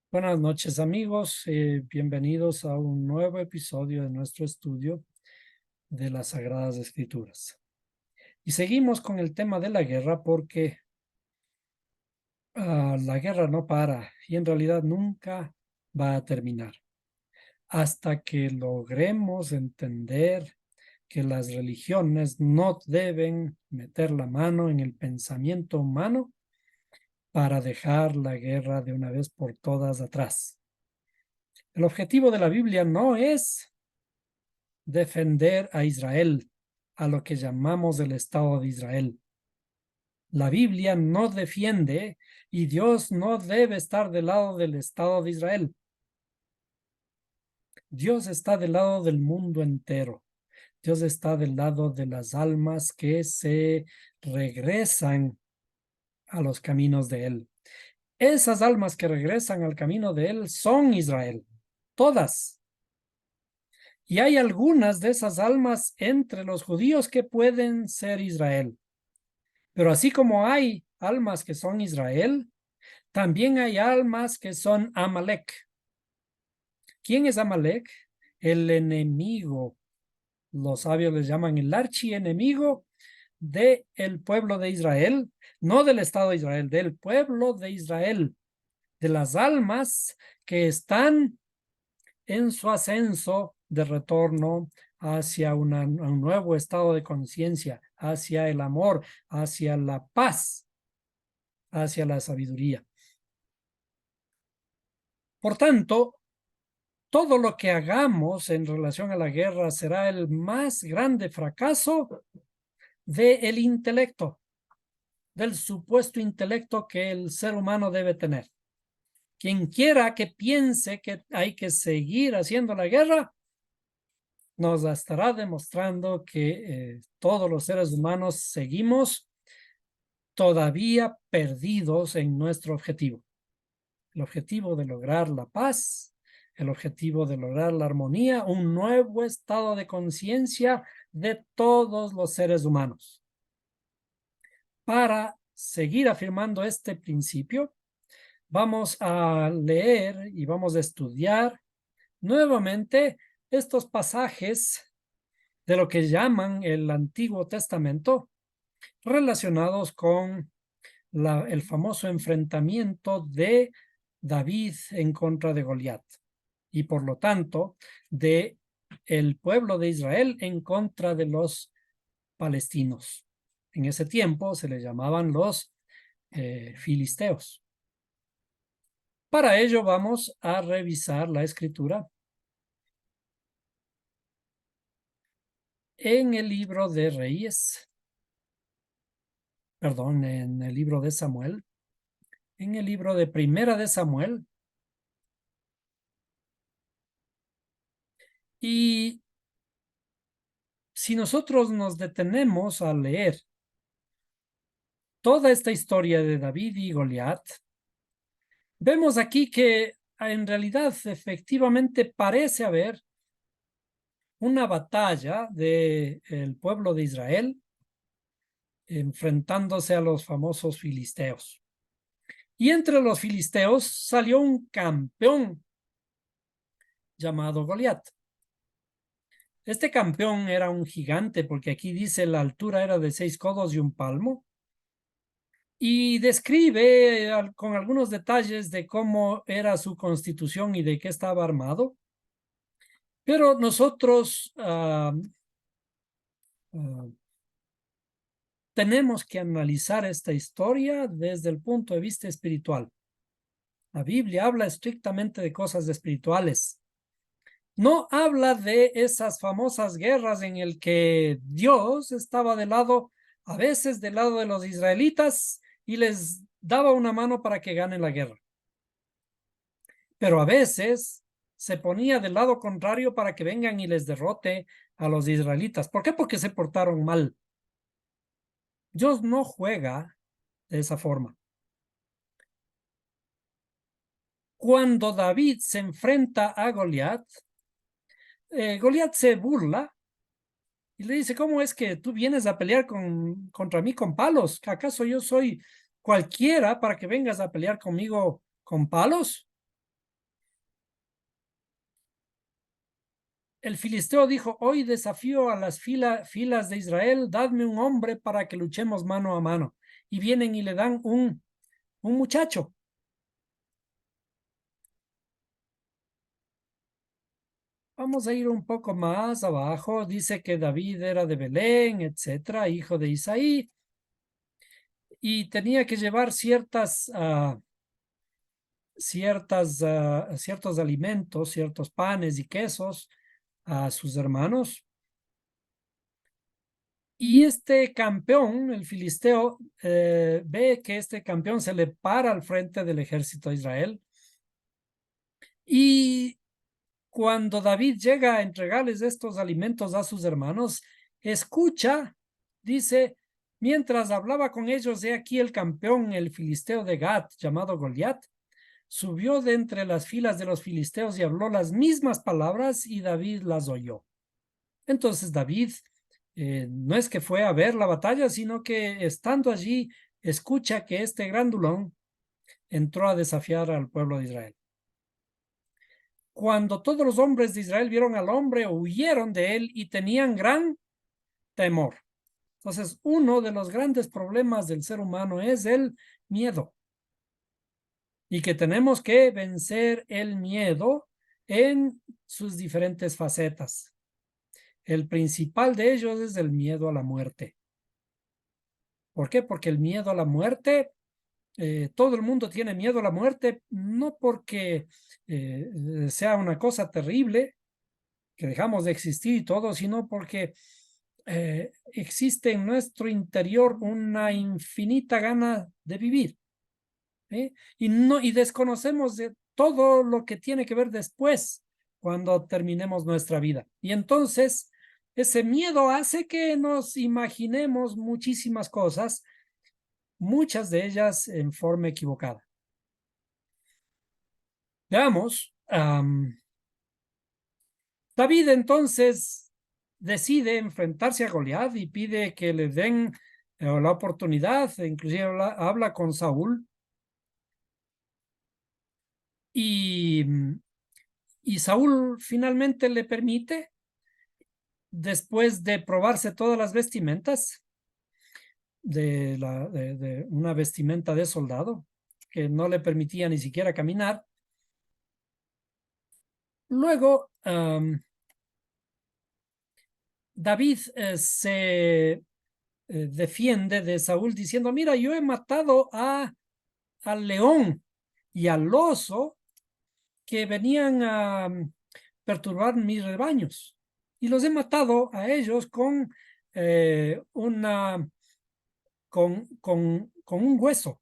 Buenas noches amigos, bienvenidos a un nuevo episodio de nuestro estudio de las Sagradas Escrituras. Y seguimos con el tema de la guerra porque la guerra no para y en realidad nunca va a terminar hasta que logremos entender que las religiones no deben meter la mano en el pensamiento humano para dejar la guerra de una vez por todas atrás. El objetivo de la Biblia no es defender a Israel, a lo que llamamos el Estado de Israel. La Biblia no defiende y Dios no debe estar del lado del Estado de Israel. Dios está del lado del mundo entero. Dios está del lado de las almas que se regresan a los caminos de Él. Esas almas que regresan al camino de Él son Israel, todas. Y hay algunas de esas almas entre los judíos que pueden ser Israel. Pero así como hay almas que son Israel, también hay almas que son Amalek. ¿Quién es Amalek? El enemigo. Los sabios les llaman el archienemigo del pueblo de Israel, no del Estado de Israel, del pueblo de Israel, de las almas que están en su ascenso de retorno hacia un nuevo estado de conciencia, hacia el amor, hacia la paz, hacia la sabiduría. Por tanto, todo lo que hagamos en relación a la guerra será el más grande fracaso del intelecto, del supuesto intelecto que el ser humano debe tener. Quien quiera que piense que hay que seguir haciendo la guerra, nos estará demostrando que todos los seres humanos seguimos todavía perdidos en nuestro objetivo. El objetivo de lograr la paz, el objetivo de lograr la armonía, un nuevo estado de conciencia de todos los seres humanos. Para seguir afirmando este principio, vamos a leer y vamos a estudiar nuevamente estos pasajes de lo que llaman el Antiguo Testamento relacionados con el famoso enfrentamiento de David en contra de Goliat y por lo tanto de el pueblo de Israel en contra de los palestinos. En ese tiempo se les llamaban los filisteos. Para ello vamos a revisar la escritura en el libro de Reyes, perdón, en el libro de Samuel, en el libro de Primera de Samuel. Y si nosotros nos detenemos a leer toda esta historia de David y Goliat, vemos aquí que en realidad efectivamente parece haber una batalla del pueblo de Israel enfrentándose a los famosos filisteos. Y entre los filisteos salió un campeón llamado Goliat. Este campeón era un gigante porque aquí dice la altura era de 6 codos y un palmo. Y describe con algunos detalles de cómo era su constitución y de qué estaba armado. Pero nosotros tenemos que analizar esta historia desde el punto de vista espiritual. La Biblia habla estrictamente de cosas espirituales. No habla de esas famosas guerras en el que Dios estaba del lado, a veces del lado de los israelitas y les daba una mano para que ganen la guerra. Pero a veces se ponía del lado contrario para que vengan y les derrote a los israelitas. ¿Por qué? Porque se portaron mal. Dios no juega de esa forma. Cuando David se enfrenta a Goliat, Goliat se burla y le dice, ¿cómo es que tú vienes a pelear contra mí con palos? ¿Acaso yo soy cualquiera para que vengas a pelear conmigo con palos? el filisteo dijo, hoy desafío a las filas de Israel, dadme un hombre para que luchemos mano a mano. Y vienen y le dan un muchacho. Vamos a ir un poco más abajo. Dice que David era de Belén, etcétera, hijo de Isaí, y tenía que llevar ciertos alimentos, ciertos panes y quesos a sus hermanos. Y este campeón, el filisteo, ve que este campeón se le para al frente del ejército de Israel. Y cuando David llega a entregarles estos alimentos a sus hermanos, escucha, dice, mientras hablaba con ellos, he aquí el campeón, el filisteo de Gat, llamado Goliat, subió de entre las filas de los filisteos y habló las mismas palabras y David las oyó. Entonces David no es que fue a ver la batalla, sino que estando allí escucha que este grandulón entró a desafiar al pueblo de Israel. Cuando todos los hombres de Israel vieron al hombre, huyeron de él y tenían gran temor. Entonces, uno de los grandes problemas del ser humano es el miedo. Y que tenemos que vencer el miedo en sus diferentes facetas. El principal de ellos es el miedo a la muerte. ¿Por qué? Porque el miedo a la muerte, todo el mundo tiene miedo a la muerte, no porque sea una cosa terrible, que dejamos de existir y todo, sino porque existe en nuestro interior una infinita gana de vivir. Y desconocemos de todo lo que tiene que ver después, cuando terminemos nuestra vida. Y entonces, ese miedo hace que nos imaginemos muchísimas cosas, muchas de ellas en forma equivocada. Veamos, David entonces decide enfrentarse a Goliat y pide que le den la oportunidad, inclusive habla con Saúl, y, y Saúl finalmente le permite, después de probarse todas las vestimentas, de una vestimenta de soldado, que no le permitía ni siquiera caminar. Luego, David se defiende de Saúl diciendo, mira, yo he matado al león y al oso que venían a perturbar mis rebaños. Y los he matado a ellos con un hueso.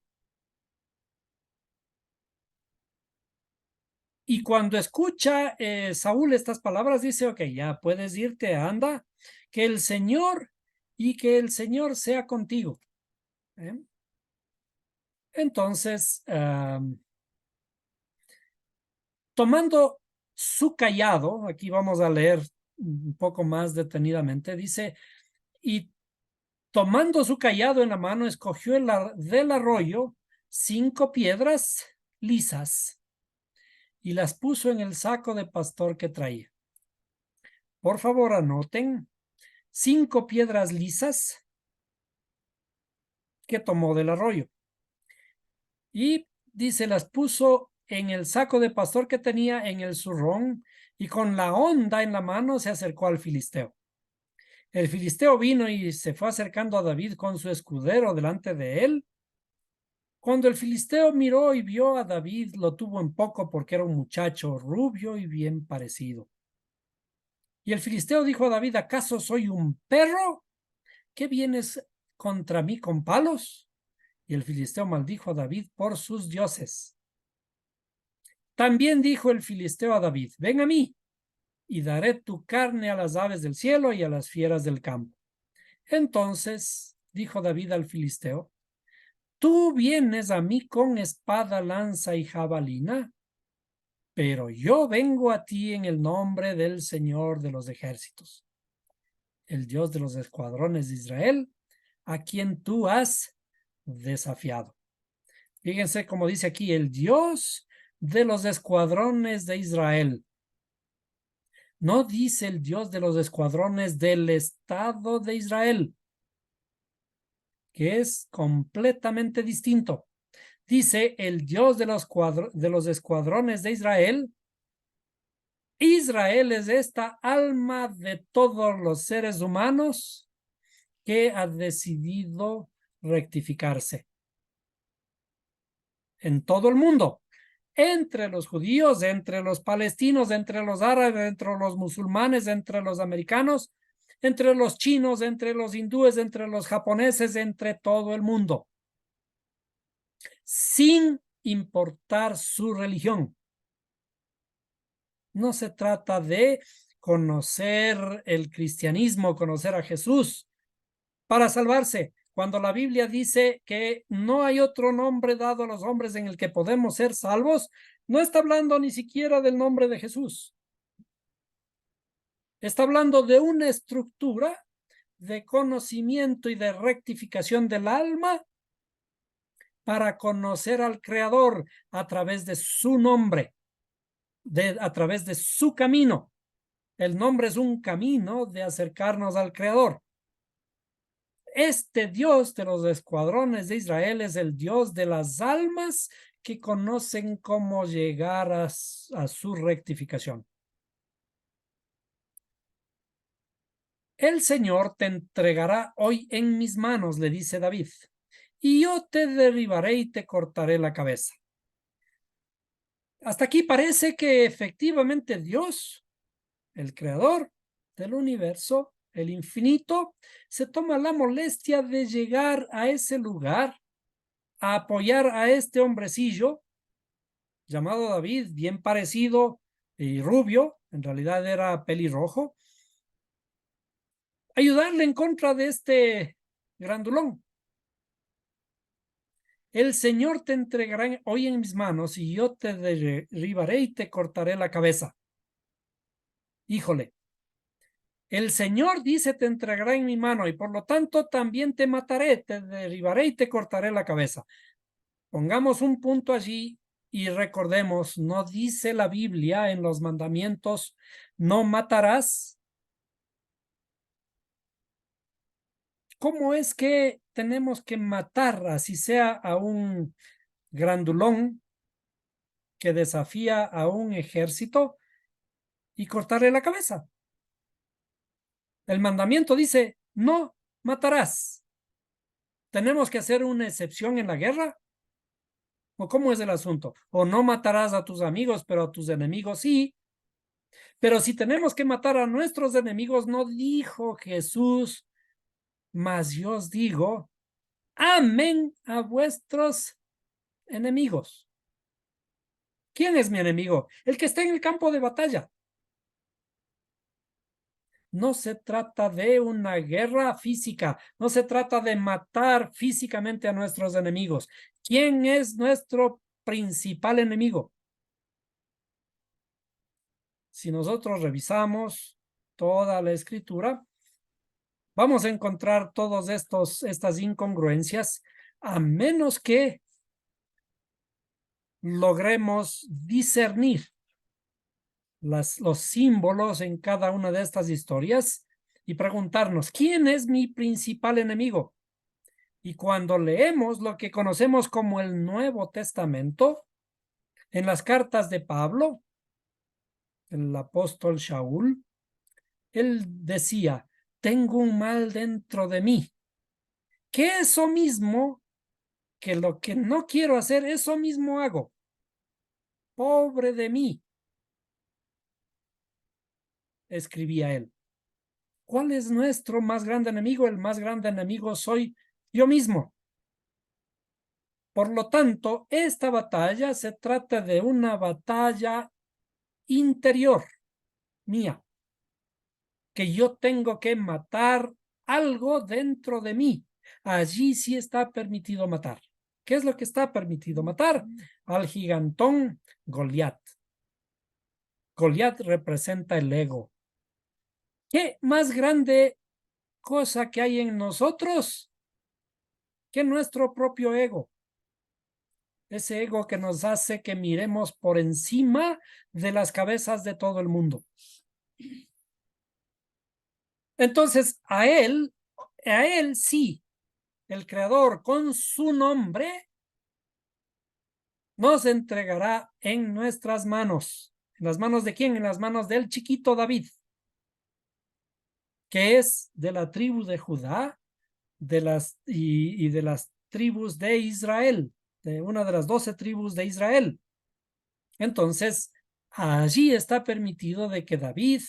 Y cuando escucha Saúl estas palabras, dice, ok, ya puedes irte, anda, que el Señor sea contigo. ¿Eh? Entonces, tomando su cayado, aquí vamos a leer un poco más detenidamente, dice, y tomando su cayado en la mano, escogió del arroyo 5 piedras lisas y las puso en el saco de pastor que traía. Por favor, anoten 5 piedras lisas que tomó del arroyo. Y dice, las puso en el saco de pastor que tenía en el zurrón y con la honda en la mano se acercó al filisteo. El filisteo vino y se fue acercando a David con su escudero delante de él. Cuando el filisteo miró y vio a David, lo tuvo en poco porque era un muchacho rubio y bien parecido. Y el filisteo dijo a David, ¿acaso soy un perro? ¿Qué vienes contra mí con palos? Y el filisteo maldijo a David por sus dioses. También dijo el filisteo a David, ven a mí y daré tu carne a las aves del cielo y a las fieras del campo. Entonces dijo David al filisteo, tú vienes a mí con espada, lanza y jabalina, pero yo vengo a ti en el nombre del Señor de los ejércitos, el Dios de los escuadrones de Israel, a quien tú has desafiado. Fíjense como dice aquí, el Dios de los escuadrones de Israel. No dice el Dios de los escuadrones del Estado de Israel, que es completamente distinto. Dice el Dios de los escuadrones de Israel. Israel es esta alma de todos los seres humanos que ha decidido rectificarse en todo el mundo, entre los judíos, entre los palestinos, entre los árabes, entre los musulmanes, entre los americanos, entre los chinos, entre los hindúes, entre los japoneses, entre todo el mundo, sin importar su religión. No se trata de conocer el cristianismo, conocer a Jesús para salvarse. Cuando la Biblia dice que no hay otro nombre dado a los hombres en el que podemos ser salvos, no está hablando ni siquiera del nombre de Jesús. Está hablando de una estructura de conocimiento y de rectificación del alma para conocer al Creador a través de su nombre, a través de su camino. El nombre es un camino de acercarnos al Creador. Este Dios de los escuadrones de Israel es el Dios de las almas que conocen cómo llegar a su rectificación. El Señor te entregará hoy en mis manos, le dice David, y yo te derribaré y te cortaré la cabeza. Hasta aquí parece que efectivamente Dios, el creador del universo, el infinito, se toma la molestia de llegar a ese lugar a apoyar a este hombrecillo llamado David, bien parecido y rubio, en realidad era pelirrojo, ayudarle en contra de este grandulón. El Señor te entregará hoy en mis manos y yo te derribaré y te cortaré la cabeza. Híjole, el Señor dice te entregará en mi mano y por lo tanto también te mataré, te derribaré y te cortaré la cabeza. Pongamos un punto allí y recordemos, no dice la Biblia en los mandamientos, no matarás. ¿Cómo es que tenemos que matar, así sea a un grandulón que desafía a un ejército y cortarle la cabeza? El mandamiento dice, no matarás. ¿Tenemos que hacer una excepción en la guerra? ¿O cómo es el asunto? O no matarás a tus amigos, pero a tus enemigos sí. Pero si tenemos que matar a nuestros enemigos, no dijo Jesús, mas yo os digo, amen a vuestros enemigos. ¿Quién es mi enemigo? El que está en el campo de batalla. No se trata de una guerra física, no se trata de matar físicamente a nuestros enemigos. ¿Quién es nuestro principal enemigo? Si nosotros revisamos toda la escritura, vamos a encontrar todas estas incongruencias, a menos que logremos discernir los símbolos en cada una de estas historias y preguntarnos, ¿quién es mi principal enemigo? Y cuando leemos lo que conocemos como el Nuevo Testamento, en las cartas de Pablo, el apóstol Shaul, él decía, tengo un mal dentro de mí, que eso mismo, que lo que no quiero hacer, eso mismo hago. Pobre de mí, escribía él. ¿Cuál es nuestro más grande enemigo? El más grande enemigo soy yo mismo. Por lo tanto, esta batalla se trata de una batalla interior mía, que yo tengo que matar algo dentro de mí. Allí sí está permitido matar. ¿Qué es lo que está permitido matar? Al gigantón Goliat. Goliat representa el ego. ¿Qué más grande cosa que hay en nosotros que nuestro propio ego? Ese ego que nos hace que miremos por encima de las cabezas de todo el mundo. Entonces, a él sí, el Creador con su nombre nos entregará en nuestras manos. ¿En las manos de quién? En las manos del chiquito David, que es de la tribu de Judá y de las tribus de Israel, de una de las 12 tribus de Israel. Entonces, allí está permitido de que David,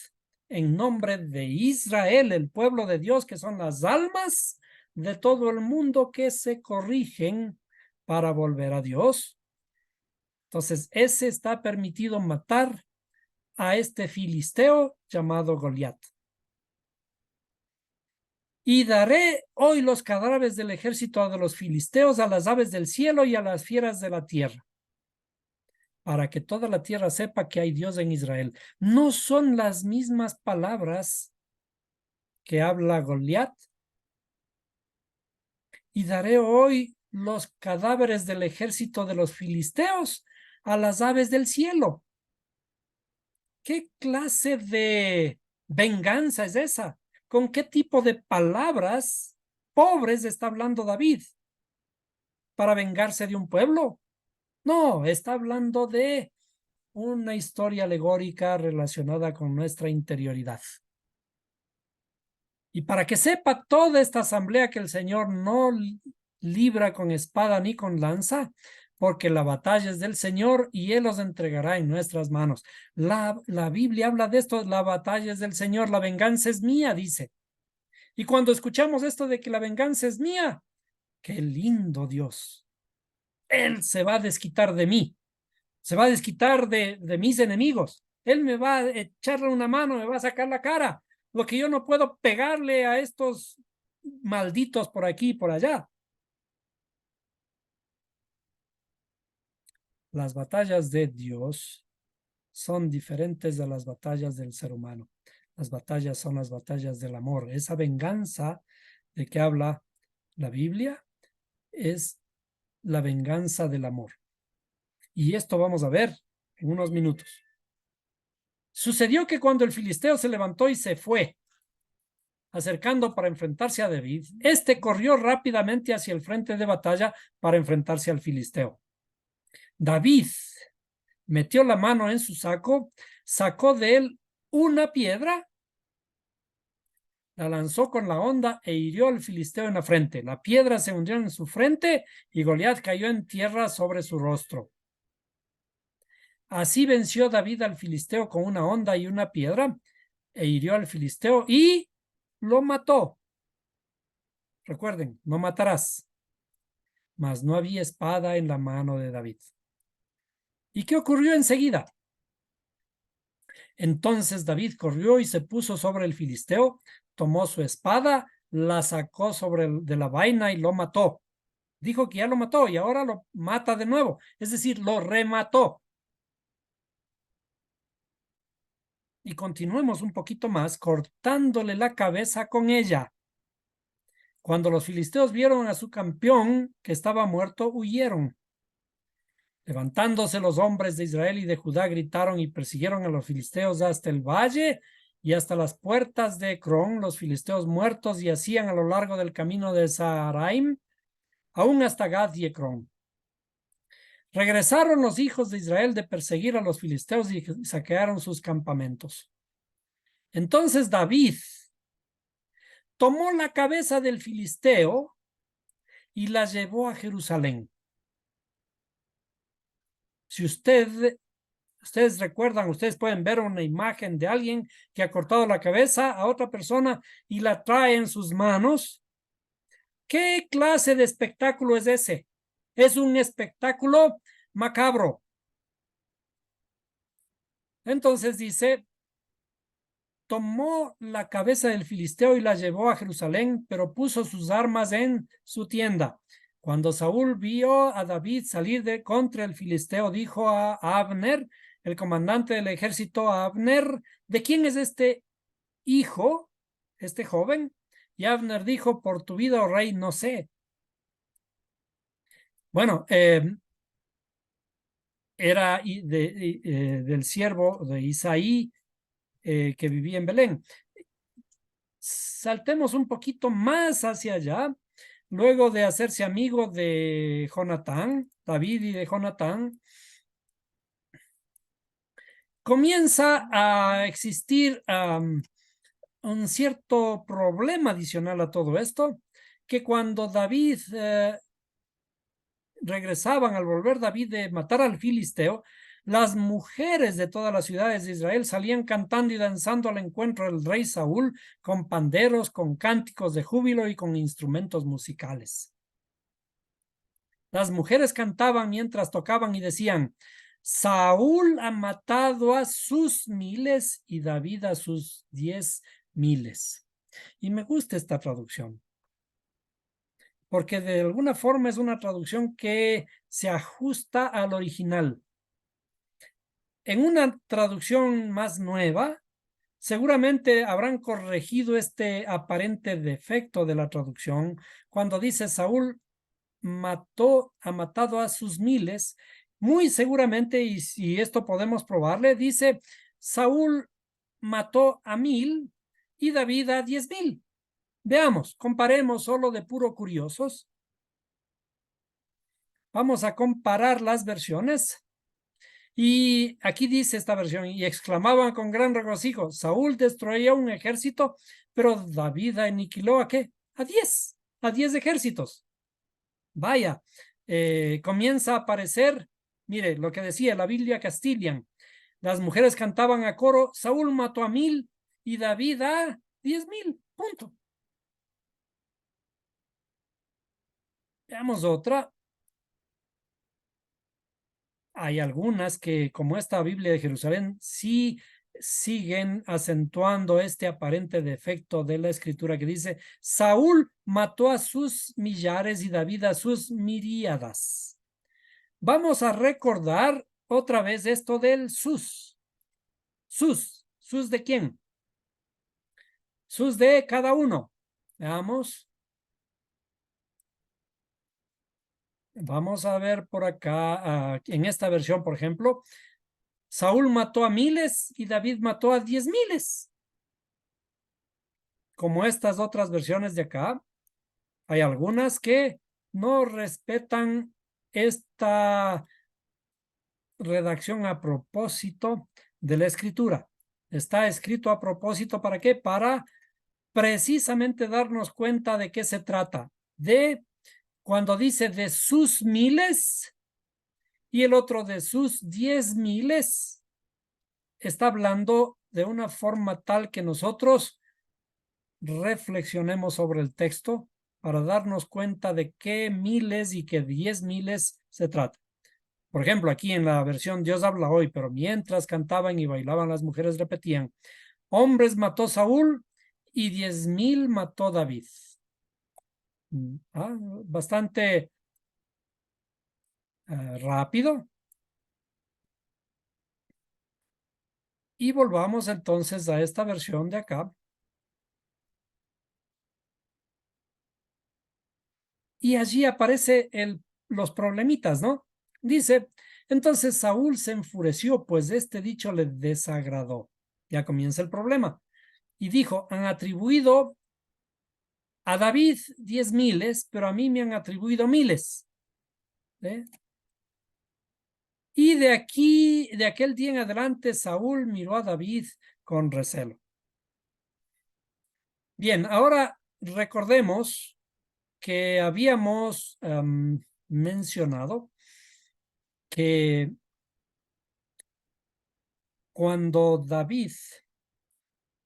en nombre de Israel, el pueblo de Dios, que son las almas de todo el mundo que se corrigen para volver a Dios. Entonces, ese está permitido matar a este filisteo llamado Goliat. Y daré hoy los cadáveres del ejército de los filisteos, a las aves del cielo y a las fieras de la tierra, para que toda la tierra sepa que hay Dios en Israel. No son las mismas palabras que habla Goliat. Y daré hoy los cadáveres del ejército de los filisteos a las aves del cielo. ¿Qué clase de venganza es esa? ¿Con qué tipo de palabras pobres está hablando David? ¿Para vengarse de un pueblo? No, está hablando de una historia alegórica relacionada con nuestra interioridad. Y para que sepa toda esta asamblea que el Señor no libra con espada ni con lanza, porque la batalla es del Señor y Él los entregará en nuestras manos. La Biblia habla de esto, la batalla es del Señor, la venganza es mía, dice. Y cuando escuchamos esto de que la venganza es mía, qué lindo Dios. Él se va a desquitar de mí, se va a desquitar de mis enemigos. Él me va a echarle una mano, me va a sacar la cara. Lo que yo no puedo pegarle a estos malditos por aquí y por allá. Las batallas de Dios son diferentes de las batallas del ser humano. Las batallas son las batallas del amor. Esa venganza de que habla la Biblia es la venganza del amor. Y esto vamos a ver en unos minutos. Sucedió que cuando el filisteo se levantó y se fue, acercando para enfrentarse a David, este corrió rápidamente hacia el frente de batalla para enfrentarse al filisteo. David metió la mano en su saco, sacó de él una piedra, la lanzó con la honda e hirió al filisteo en la frente. La piedra se hundió en su frente y Goliat cayó en tierra sobre su rostro. Así venció David al filisteo con una honda y una piedra e hirió al filisteo y lo mató. Recuerden, no matarás. Mas no había espada en la mano de David. ¿Y qué ocurrió enseguida? Entonces David corrió y se puso sobre el filisteo, tomó su espada, la sacó de la vaina y lo mató. Dijo que ya lo mató y ahora lo mata de nuevo, es decir, lo remató. Y continuemos un poquito más, cortándole la cabeza con ella. Cuando los filisteos vieron a su campeón que estaba muerto, huyeron. Levantándose los hombres de Israel y de Judá, gritaron y persiguieron a los filisteos hasta el valle y hasta las puertas de Ecrón. Los filisteos muertos yacían a lo largo del camino de Saharaim, aún hasta Gad y Ecrón. Regresaron los hijos de Israel de perseguir a los filisteos y saquearon sus campamentos. Entonces David tomó la cabeza del filisteo y la llevó a Jerusalén. Si ustedes recuerdan, ustedes pueden ver una imagen de alguien que ha cortado la cabeza a otra persona y la trae en sus manos. ¿Qué clase de espectáculo es ese? Es un espectáculo macabro. Entonces dice, tomó la cabeza del filisteo y la llevó a Jerusalén, pero puso sus armas en su tienda. Cuando Saúl vio a David salir contra el filisteo, dijo a Abner, el comandante del ejército, a Abner, ¿de quién es este hijo, este joven? Y Abner dijo, por tu vida, oh rey, no sé. Bueno, era del siervo de Isaí, que vivía en Belén. Saltemos un poquito más hacia allá. Luego de hacerse amigo de Jonatán, David y de Jonatán, comienza a existir un cierto problema adicional a todo esto, que cuando David regresaban, al volver David de matar al filisteo, las mujeres de todas las ciudades de Israel salían cantando y danzando al encuentro del rey Saúl con panderos, con cánticos de júbilo y con instrumentos musicales. Las mujeres cantaban mientras tocaban y decían: Saúl ha matado a sus miles y David a sus 10,000. Y me gusta esta traducción, porque de alguna forma es una traducción que se ajusta al original. En una traducción más nueva, seguramente habrán corregido este aparente defecto de la traducción cuando dice Saúl ha matado a sus miles. Muy seguramente, y si esto podemos probarle, dice Saúl mató a 1,000 y David a 10,000. Veamos, comparemos solo de puro curiosos. Vamos a comparar las versiones. Y aquí dice esta versión: y exclamaban con gran regocijo, Saúl destruía un ejército, pero David aniquiló ¿a qué? A 10 ejércitos. Vaya, comienza a aparecer, mire, lo que decía la Biblia Castilian. Las mujeres cantaban a coro, Saúl mató a 1,000 y David a 10,000. Punto. Veamos otra. Hay algunas que, como esta Biblia de Jerusalén, sí siguen acentuando este aparente defecto de la escritura que dice, Saúl mató a sus millares y David a sus miríadas. Vamos a recordar otra vez esto del sus. ¿Sus de quién? Sus de cada uno. Veamos. Vamos a ver por acá, en esta versión, por ejemplo, Saúl mató a miles y David mató a 10,000. Como estas otras versiones de acá, hay algunas que no respetan esta redacción a propósito de la escritura. Está escrito a propósito, ¿para qué? Para precisamente darnos cuenta de qué se trata. De cuando dice de sus miles y el otro de sus 10,000, está hablando de una forma tal que nosotros reflexionemos sobre el texto para darnos cuenta de qué miles y qué 10,000 se trata. Por ejemplo, aquí en la versión Dios habla hoy, pero mientras cantaban y bailaban las mujeres repetían, hombres mató Saúl y 10,000 mató David. Bastante rápido. Y volvamos entonces a esta versión de acá. Y allí aparece los problemitas, ¿no? Dice, entonces Saúl se enfureció, pues este dicho le desagradó. Ya comienza el problema. Y dijo, han atribuido a David 10,000, pero a mí me han atribuido miles. Y de aquel día en adelante, Saúl miró a David con recelo. Bien, ahora recordemos que habíamos mencionado que cuando David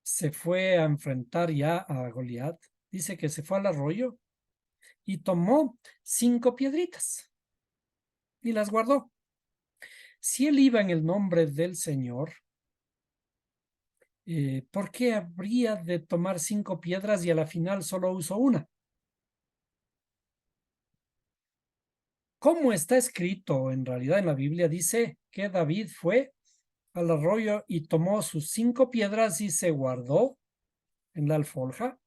se fue a enfrentar ya a Goliat, dice que se fue al arroyo y tomó 5 piedritas y las guardó. Si él iba en el nombre del Señor, ¿por qué habría de tomar 5 piedras y a la final solo usó una? Como está escrito en realidad en la Biblia, dice que David fue al arroyo y tomó sus 5 piedras y se guardó en la alforja.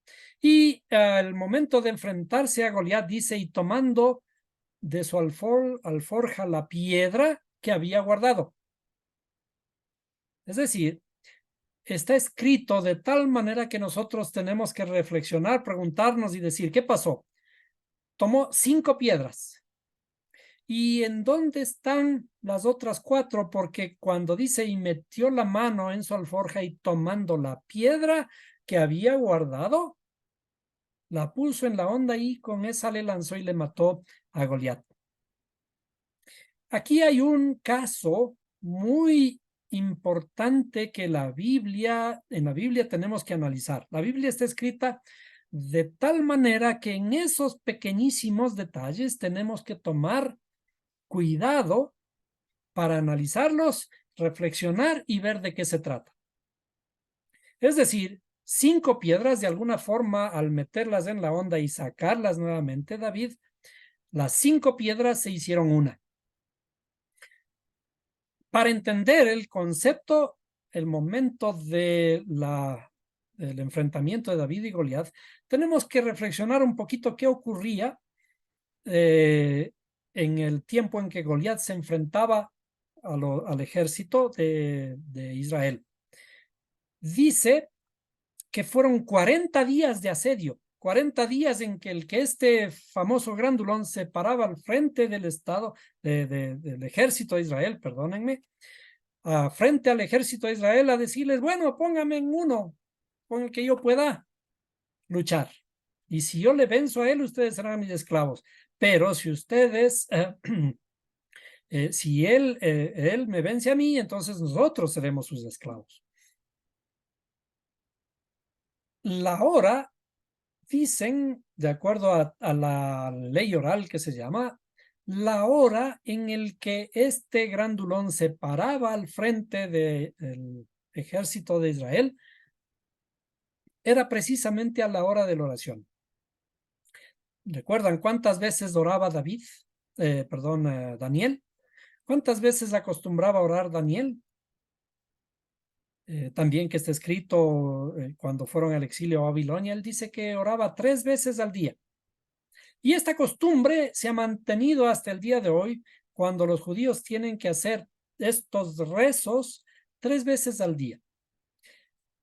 Y al momento de enfrentarse a Goliat, dice, y tomando de su alforja la piedra que había guardado. Es decir, está escrito de tal manera que nosotros tenemos que reflexionar, preguntarnos y decir, ¿qué pasó? Tomó 5 piedras. ¿Y en dónde están las otras 4? Porque cuando dice, y metió la mano en su alforja y tomando la piedra que había guardado, la puso en la honda y con esa le lanzó y le mató a Goliat. Aquí hay un caso muy importante que en la Biblia tenemos que analizar. La Biblia está escrita de tal manera que en esos pequeñísimos detalles tenemos que tomar cuidado para analizarlos, reflexionar y ver de qué se trata. Es decir, 5 piedras, de alguna forma, al meterlas en la onda y sacarlas nuevamente, David, las 5 piedras se hicieron una. Para entender el concepto, el momento del enfrentamiento de David y Goliat, tenemos que reflexionar un poquito qué ocurría en el tiempo en que Goliat se enfrentaba al ejército de Israel. Dice que fueron 40 días de asedio, 40 días en que este famoso grandulón se paraba al frente del Estado, del ejército de Israel, perdónenme, frente al ejército de Israel a decirles, bueno, póngame en uno con el que yo pueda luchar. Y si yo le venzo a él, ustedes serán mis esclavos. Pero si ustedes, si él me vence a mí, entonces nosotros seremos sus esclavos. La hora, dicen, de acuerdo a la ley oral que se llama, la hora en el que este grandulón se paraba al frente del ejército de Israel era precisamente a la hora de la oración. ¿Recuerdan cuántas veces oraba Daniel? ¿Cuántas veces acostumbraba a orar Daniel? También que está escrito cuando fueron al exilio a Babilonia, él dice que oraba 3 veces al día. Y esta costumbre se ha mantenido hasta el día de hoy, cuando los judíos tienen que hacer estos rezos 3 veces al día.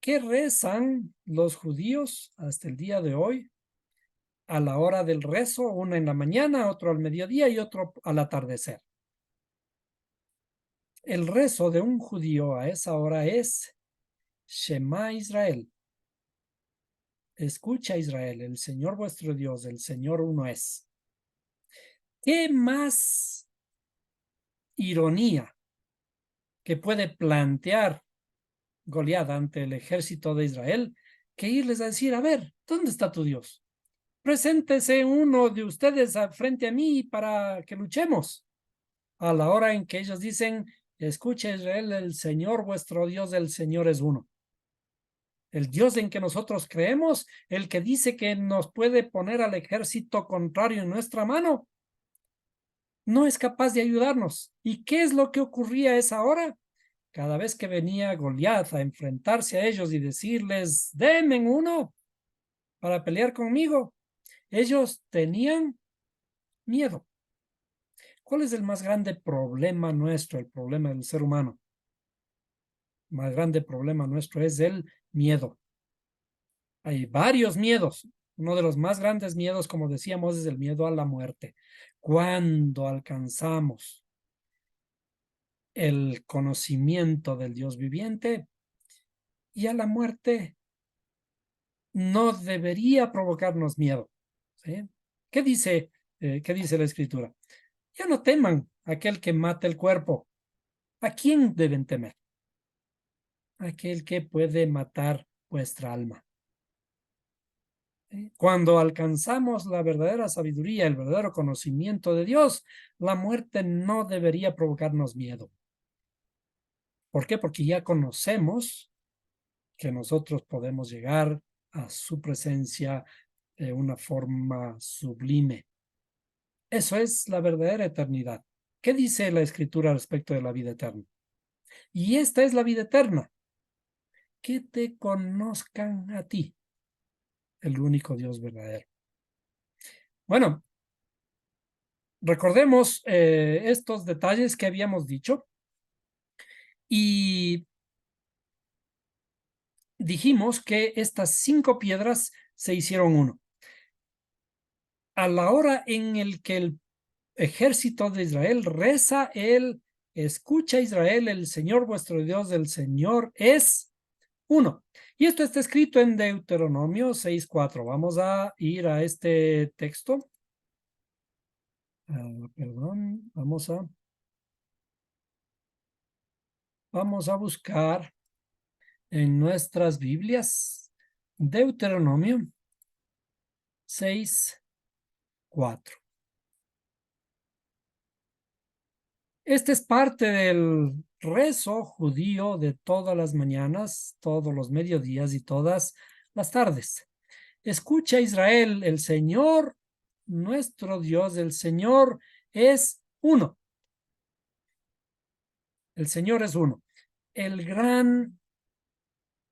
¿Qué rezan los judíos hasta el día de hoy? A la hora del rezo, uno en la mañana, otro al mediodía y otro al atardecer. El rezo de un judío a esa hora es Shema Israel. Escucha Israel, el Señor vuestro Dios, el Señor uno es. ¿Qué más ironía que puede plantear Goliat ante el ejército de Israel que irles a decir, a ver, ¿dónde está tu Dios? Preséntese uno de ustedes frente a mí para que luchemos. A la hora en que ellos dicen, escucha Israel, el Señor vuestro Dios, el Señor es uno. El Dios en que nosotros creemos, el que dice que nos puede poner al ejército contrario en nuestra mano, no es capaz de ayudarnos. ¿Y qué es lo que ocurría a esa hora? Cada vez que venía Goliat a enfrentarse a ellos y decirles, denme uno para pelear conmigo, ellos tenían miedo. ¿Cuál es el más grande problema nuestro, el problema del ser humano? El más grande problema nuestro es el miedo. Hay varios miedos. Uno de los más grandes miedos, como decíamos, es el miedo a la muerte. Cuando alcanzamos el conocimiento del Dios viviente, y a la muerte no debería provocarnos miedo. ¿Sí? ¿Qué dice la Escritura? Ya no teman a aquel que mata el cuerpo. ¿A quién deben temer? Aquel que puede matar vuestra alma. Cuando alcanzamos la verdadera sabiduría, el verdadero conocimiento de Dios, la muerte no debería provocarnos miedo. ¿Por qué? Porque ya conocemos que nosotros podemos llegar a su presencia de una forma sublime. Eso es la verdadera eternidad. ¿Qué dice la Escritura respecto de la vida eterna? Y esta es la vida eterna, que te conozcan a ti, el único Dios verdadero. Bueno, recordemos estos detalles que habíamos dicho y dijimos que estas 5 piedras se hicieron uno. A la hora en el que el ejército de Israel reza, escucha Israel, el Señor vuestro Dios, el Señor es uno. Y esto está escrito en Deuteronomio 6:4. Vamos a ir a este texto. Perdón, vamos a buscar en nuestras Biblias Deuteronomio 6:4. Este es parte del rezo judío de todas las mañanas, todos los mediodías y todas las tardes. Escucha Israel, el Señor, nuestro Dios, el Señor es uno. El Señor es uno. El gran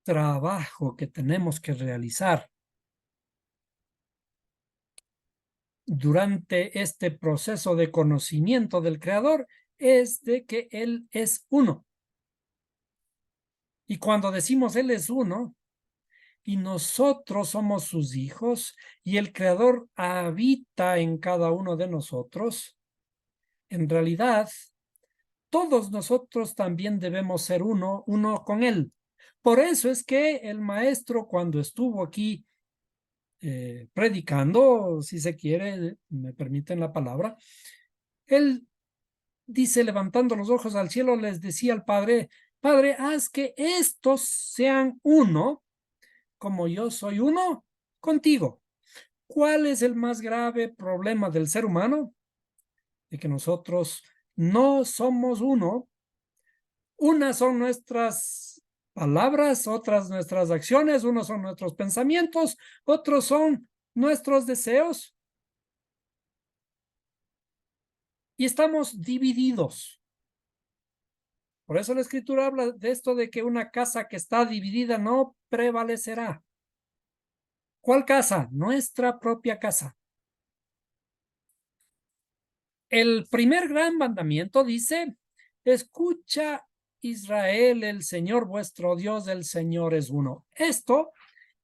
trabajo que tenemos que realizar durante este proceso de conocimiento del Creador es de que Él es uno. Y cuando decimos Él es uno, y nosotros somos sus hijos, y el Creador habita en cada uno de nosotros, en realidad, todos nosotros también debemos ser uno con Él. Por eso es que el maestro, cuando estuvo aquí predicando, si se quiere, me permiten la palabra, él dice, levantando los ojos al cielo, les decía al Padre, Padre, haz que estos sean uno, como yo soy uno contigo. ¿Cuál es el más grave problema del ser humano? De que nosotros no somos uno. Unas son nuestras palabras, otras nuestras acciones, unos son nuestros pensamientos, otros son nuestros deseos. Y estamos divididos. Por eso la escritura habla de esto de que una casa que está dividida no prevalecerá. ¿Cuál casa? Nuestra propia casa. El primer gran mandamiento dice, escucha Israel, el Señor vuestro Dios, el Señor es uno. Esto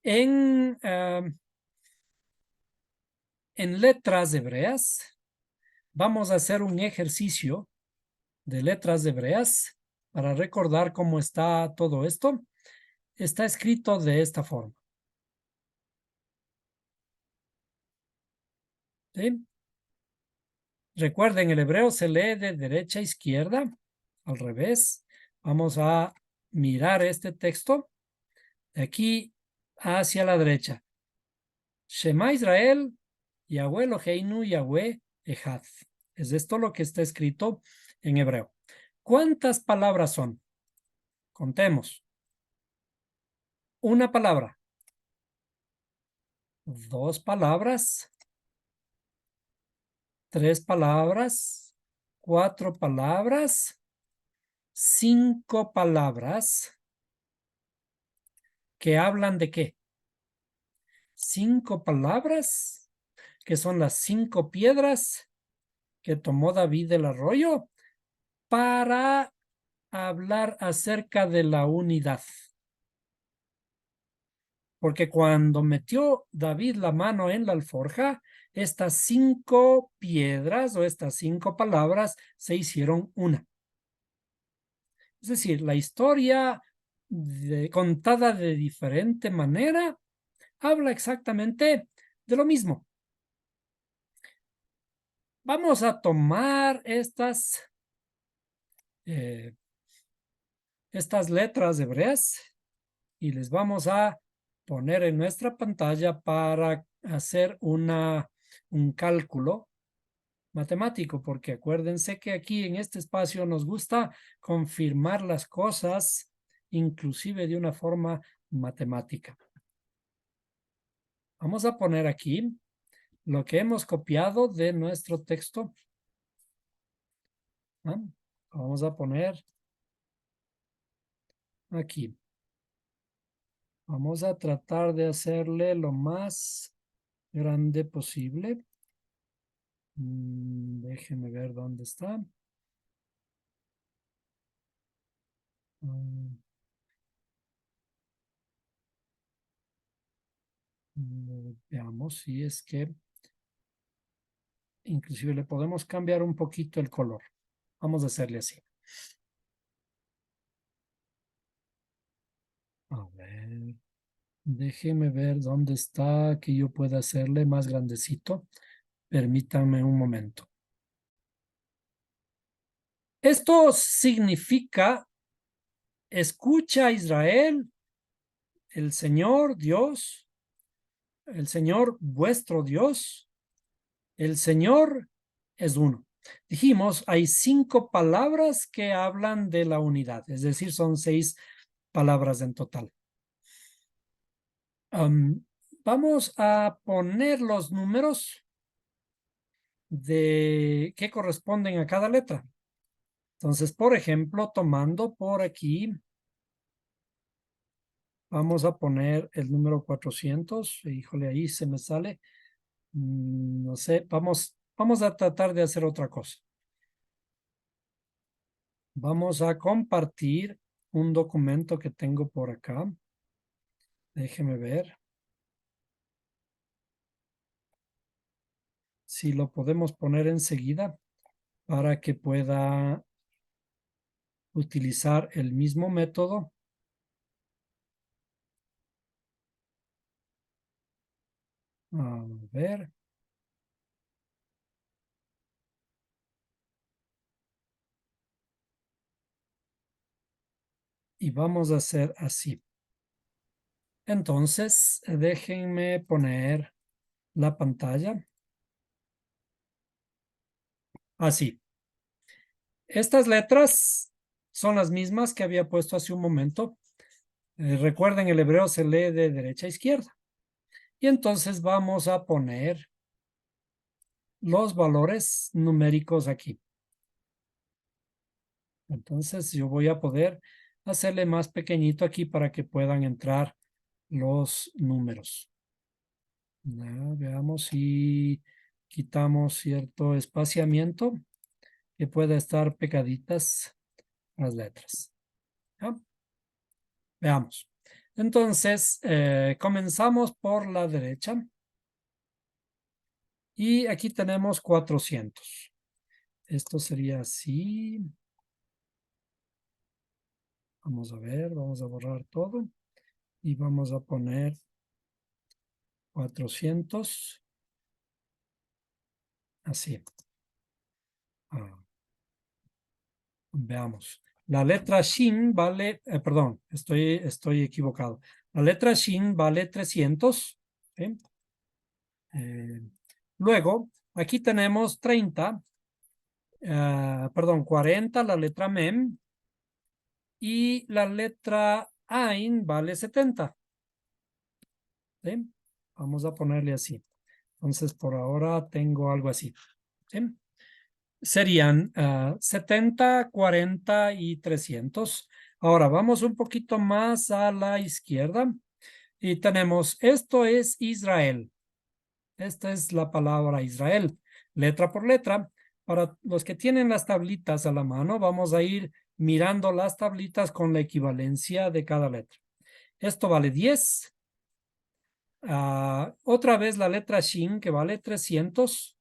en letras hebreas, vamos a hacer un ejercicio de letras hebreas para recordar cómo está todo esto. Está escrito de esta forma. ¿Sí? Recuerden, el hebreo se lee de derecha a izquierda, al revés. Vamos a mirar este texto de aquí hacia la derecha. Shema Israel, Yahweh Eloheinu, Yahweh Echad. Es esto lo que está escrito en hebreo. ¿Cuántas palabras son? Contemos. Una palabra, dos palabras, tres palabras, cuatro palabras, cinco palabras que hablan de qué? Cinco palabras que son las 5 piedras que tomó David del arroyo para hablar acerca de la unidad. Porque cuando metió David la mano en la alforja, estas 5 piedras o estas 5 palabras se hicieron una. Es decir, la historia contada de diferente manera habla exactamente de lo mismo. Vamos a tomar estas letras hebreas y les vamos a poner en nuestra pantalla para hacer un cálculo matemático, porque acuérdense que aquí en este espacio nos gusta confirmar las cosas, inclusive de una forma matemática. Vamos a poner aquí lo que hemos copiado de nuestro texto. ¿Ah? Vamos a poner aquí. Vamos a tratar de hacerle lo más grande posible. Déjenme ver dónde está. Veamos si es que inclusive le podemos cambiar un poquito el color. Vamos a hacerle así. A ver, déjeme ver dónde está que yo pueda hacerle más grandecito. Permítanme un momento. Esto significa, escucha Israel, el Señor Dios, el Señor vuestro Dios, el Señor es uno. Dijimos, hay 5 palabras que hablan de la unidad, es decir, son 6 palabras en total. Vamos a poner los números de que corresponden a cada letra. Entonces, por ejemplo, tomando por aquí, vamos a poner el número 400. Híjole, ahí se me sale. No sé, vamos a tratar de hacer otra cosa. Vamos a compartir un documento que tengo por acá. Déjeme ver si lo podemos poner enseguida para que pueda utilizar el mismo método. A ver. Y vamos a hacer así. Entonces, déjenme poner la pantalla. Así. Estas letras son las mismas que había puesto hace un momento. Recuerden, el hebreo se lee de derecha a izquierda. Y entonces vamos a poner los valores numéricos aquí. Entonces yo voy a poder hacerle más pequeñito aquí para que puedan entrar los números. Veamos si quitamos cierto espaciamiento que pueda estar pegaditas las letras. ¿Ya? Veamos. Entonces, comenzamos por la derecha. Y aquí tenemos 400. Esto sería así. Vamos a ver, vamos a borrar todo. Y vamos a poner 400. Así. Veamos. La letra Shin vale, perdón, estoy equivocado. La letra Shin vale 300. ¿Sí? Luego, aquí tenemos 30, perdón, 40, la letra Mem, y la letra Ain vale 70. ¿Sí? Vamos a ponerle así. Entonces, por ahora tengo algo así. ¿Sí? Serían 70, 40 y 300. Ahora, vamos un poquito más a la izquierda y tenemos, esto es Israel. Esta es la palabra Israel, letra por letra. Para los que tienen las tablitas a la mano, vamos a ir mirando las tablitas con la equivalencia de cada letra. Esto vale 10. Otra vez la letra Shin, que vale 300.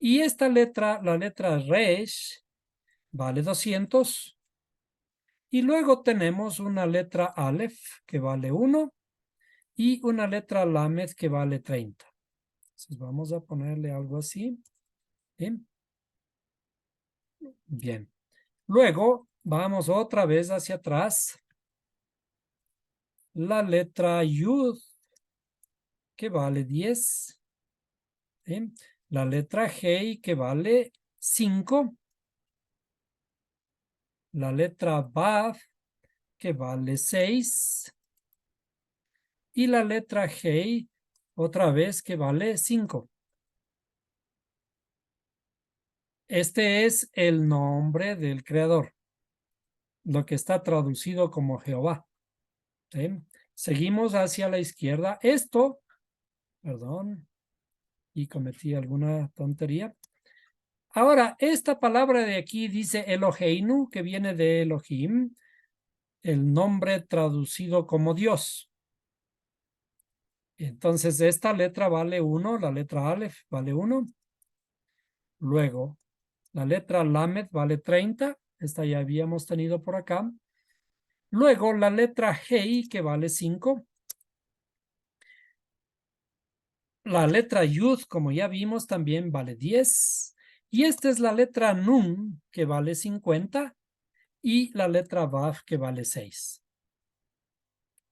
Y esta letra, la letra Resh, vale 200. Y luego tenemos una letra Aleph, que vale 1. Y una letra Lamed, que vale 30. Entonces vamos a ponerle algo así. Bien. Bien. Luego vamos otra vez hacia atrás. La letra Yud, que vale 10. Bien. La letra Hei, que vale 5. La letra Vav, que vale 6. Y la letra Hei, otra vez, que vale 5. Este es el nombre del creador, lo que está traducido como Jehová. ¿Sí? Seguimos hacia la izquierda. Esto, perdón, y cometí alguna tontería. Ahora, esta palabra de aquí dice Eloheinu, que viene de Elohim, el nombre traducido como Dios. Entonces, esta letra vale 1, la letra Aleph vale 1. Luego, la letra Lamed vale 30. Esta ya habíamos tenido por acá. Luego, la letra Hei, que vale 5. La letra Yud, como ya vimos, también vale 10. Y esta es la letra Nun, que vale 50. Y la letra Vav, que vale 6.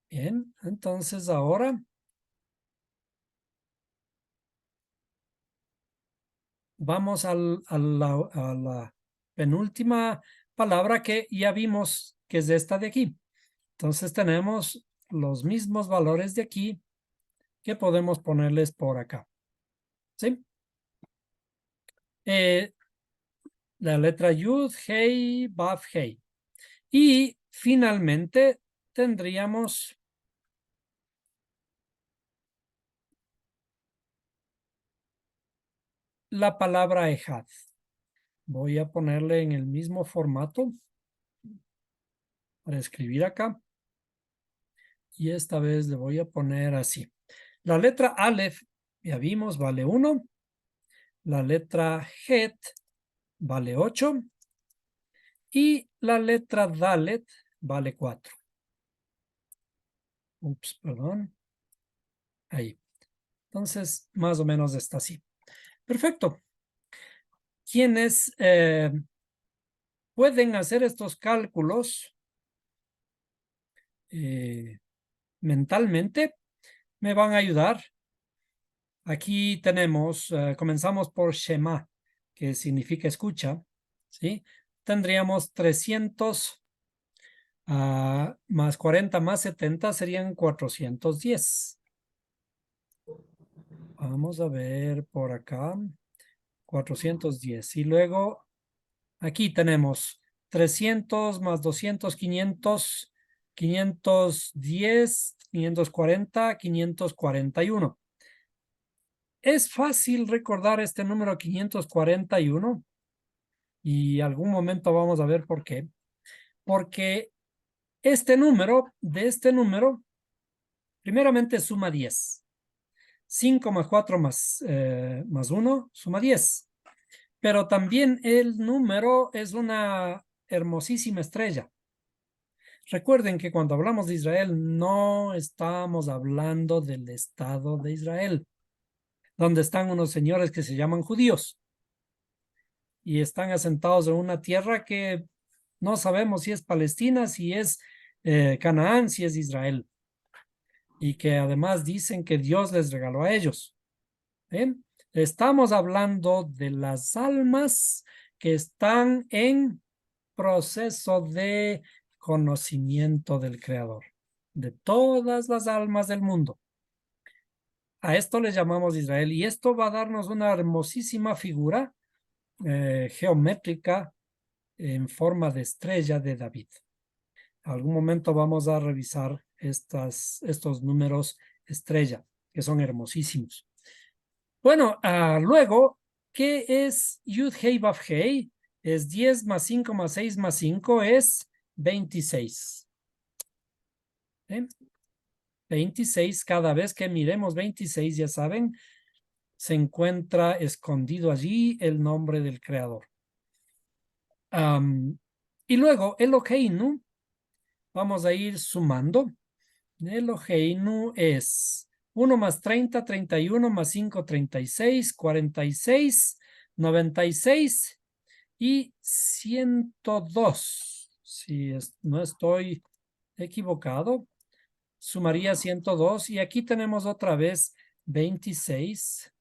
Bien, entonces ahora vamos a la penúltima palabra que ya vimos, que es esta de aquí. Entonces tenemos los mismos valores de aquí que podemos ponerles por acá. ¿Sí? La letra Yud, Hei, Vav, Hei. Y finalmente tendríamos la palabra Ejad. Voy a ponerle en el mismo formato para escribir acá. Y esta vez le voy a poner así. La letra Aleph, ya vimos, vale 1. La letra Het vale 8. Y la letra Dalet vale 4. Ups, perdón. Ahí. Entonces, más o menos está así. Perfecto. Quienes pueden hacer estos cálculos mentalmente, me van a ayudar. Aquí tenemos, comenzamos por Shema, que significa escucha, ¿sí? Tendríamos 300 más 40 más 70 serían 410. Vamos a ver por acá, 410. Y luego aquí tenemos 300 más 200, 500, 510, 540, 541. Es fácil recordar este número 541 y algún momento vamos a ver por qué. Porque de este número, primeramente suma 10. 5 más 4 más 1 suma 10. Pero también el número es una hermosísima estrella. Recuerden que cuando hablamos de Israel no estamos hablando del Estado de Israel, donde están unos señores que se llaman judíos y están asentados en una tierra que no sabemos si es Palestina, si es Canaán, si es Israel, y que además dicen que Dios les regaló a ellos. ¿Bien? Estamos hablando de las almas que están en proceso de conocimiento del Creador, de todas las almas del mundo. A esto le llamamos Israel y esto va a darnos una hermosísima figura geométrica en forma de estrella de David. Algún momento vamos a revisar estos números estrella, que son hermosísimos. Bueno, luego, ¿qué es Yud Hei Vav Hei? Es 10 más 5 más 6 más 5 es 26. ¿Eh? 26, cada vez que miremos 26, ya saben, se encuentra escondido allí el nombre del Creador. Y luego, Eloheinu, vamos a ir sumando. Eloheinu es 1 más 30, 31 más 5, 36, 46, 96 y 102. Si no estoy equivocado, sumaría 102. Y aquí tenemos otra vez 26.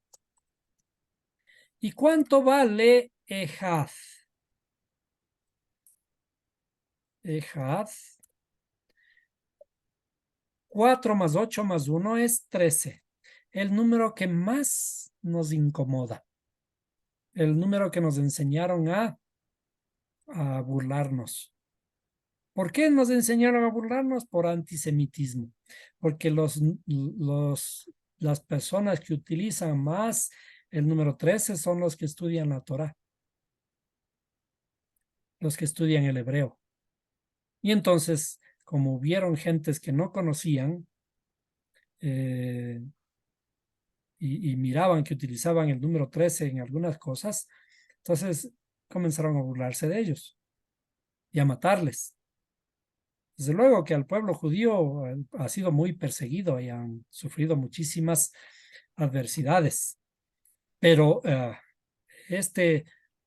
¿Y cuánto vale Ejad? Ejad. 4 más 8 más 1 es 13. El número que más nos incomoda. El número que nos enseñaron a burlarnos. ¿Por qué nos enseñaron a burlarnos? Por antisemitismo. Porque las personas que utilizan más el número 13 son los que estudian la Torá, los que estudian el hebreo. Y entonces, como hubieron gentes que no conocían, y miraban que utilizaban el número 13 en algunas cosas, entonces comenzaron a burlarse de ellos y a matarles. Desde luego que al pueblo judío ha sido muy perseguido y han sufrido muchísimas adversidades, pero este,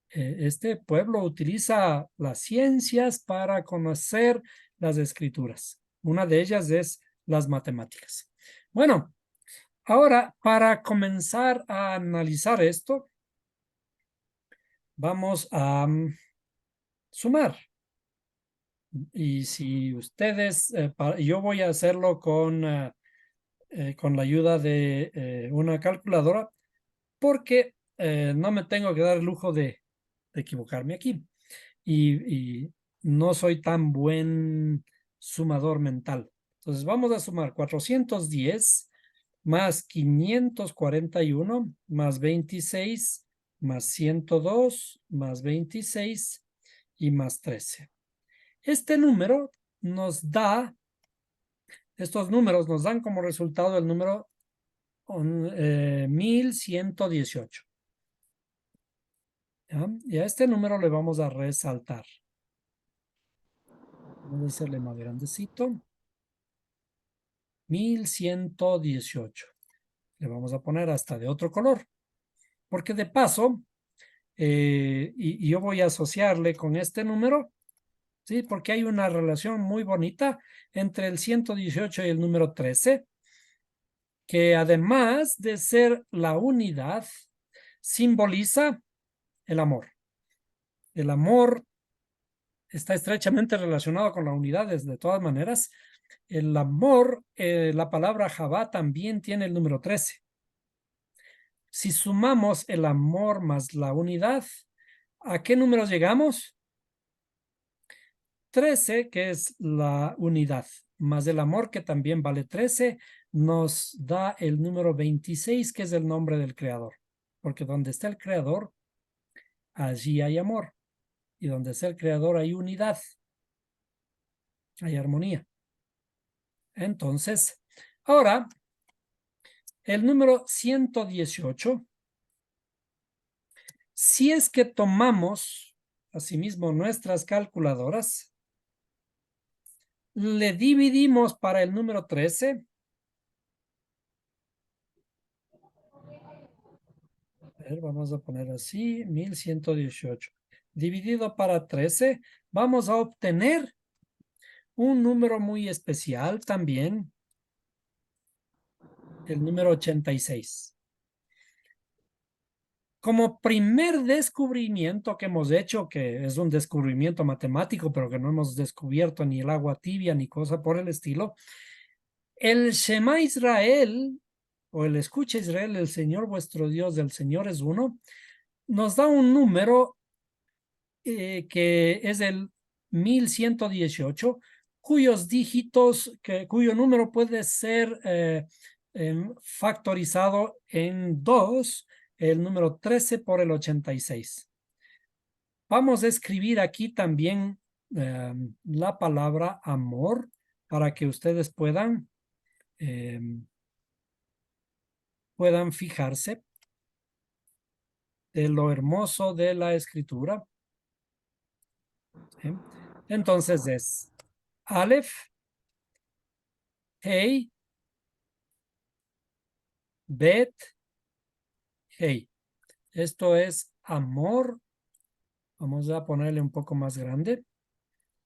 este pueblo utiliza las ciencias para conocer las escrituras. Una de ellas es las matemáticas. Bueno, ahora para comenzar a analizar esto, vamos a sumar. Y si ustedes, yo voy a hacerlo con la ayuda de una calculadora, porque no me tengo que dar el lujo de equivocarme aquí. Y no soy tan buen sumador mental. Entonces vamos a sumar 410 más 541 más 26 más 102 más 26 y más 13. Este número nos da, estos números nos dan como resultado el número 1118. ¿Ya? Y a este número le vamos a resaltar. Vamos a hacerle más grandecito. 1118. Le vamos a poner hasta de otro color. Porque de paso, y yo voy a asociarle con este número, ¿sí? Porque hay una relación muy bonita entre el 118 y el número 13, que además de ser la unidad, simboliza el amor. El amor está estrechamente relacionado con la unidad de todas maneras. El amor, la palabra Javá también tiene el número 13. Si sumamos el amor más la unidad, ¿a qué números llegamos? 13, que es la unidad, más el amor, que también vale 13, nos da el número 26, que es el nombre del creador. Porque donde está el creador, allí hay amor. Y donde está el creador hay unidad, hay armonía. Entonces, ahora, el número 118, si es que tomamos, asimismo, nuestras calculadoras, le dividimos para el número 13. A ver, vamos a poner así, 1118. Dividido para 13, vamos a obtener un número muy especial también, el número 86. Como primer descubrimiento que hemos hecho, que es un descubrimiento matemático, pero que no hemos descubierto ni el agua tibia ni cosa por el estilo, el Shema Israel, o el Escucha Israel, el Señor vuestro Dios, del Señor es uno, nos da un número que es el 1118, cuyos dígitos, cuyo número puede ser factorizado en 2, el número 13 por el 86. Vamos a escribir aquí también la palabra amor para que ustedes puedan fijarse de lo hermoso de la escritura. ¿Sí? Entonces es Aleph, Hey, Bet, Hey. Esto es amor. Vamos a ponerle un poco más grande.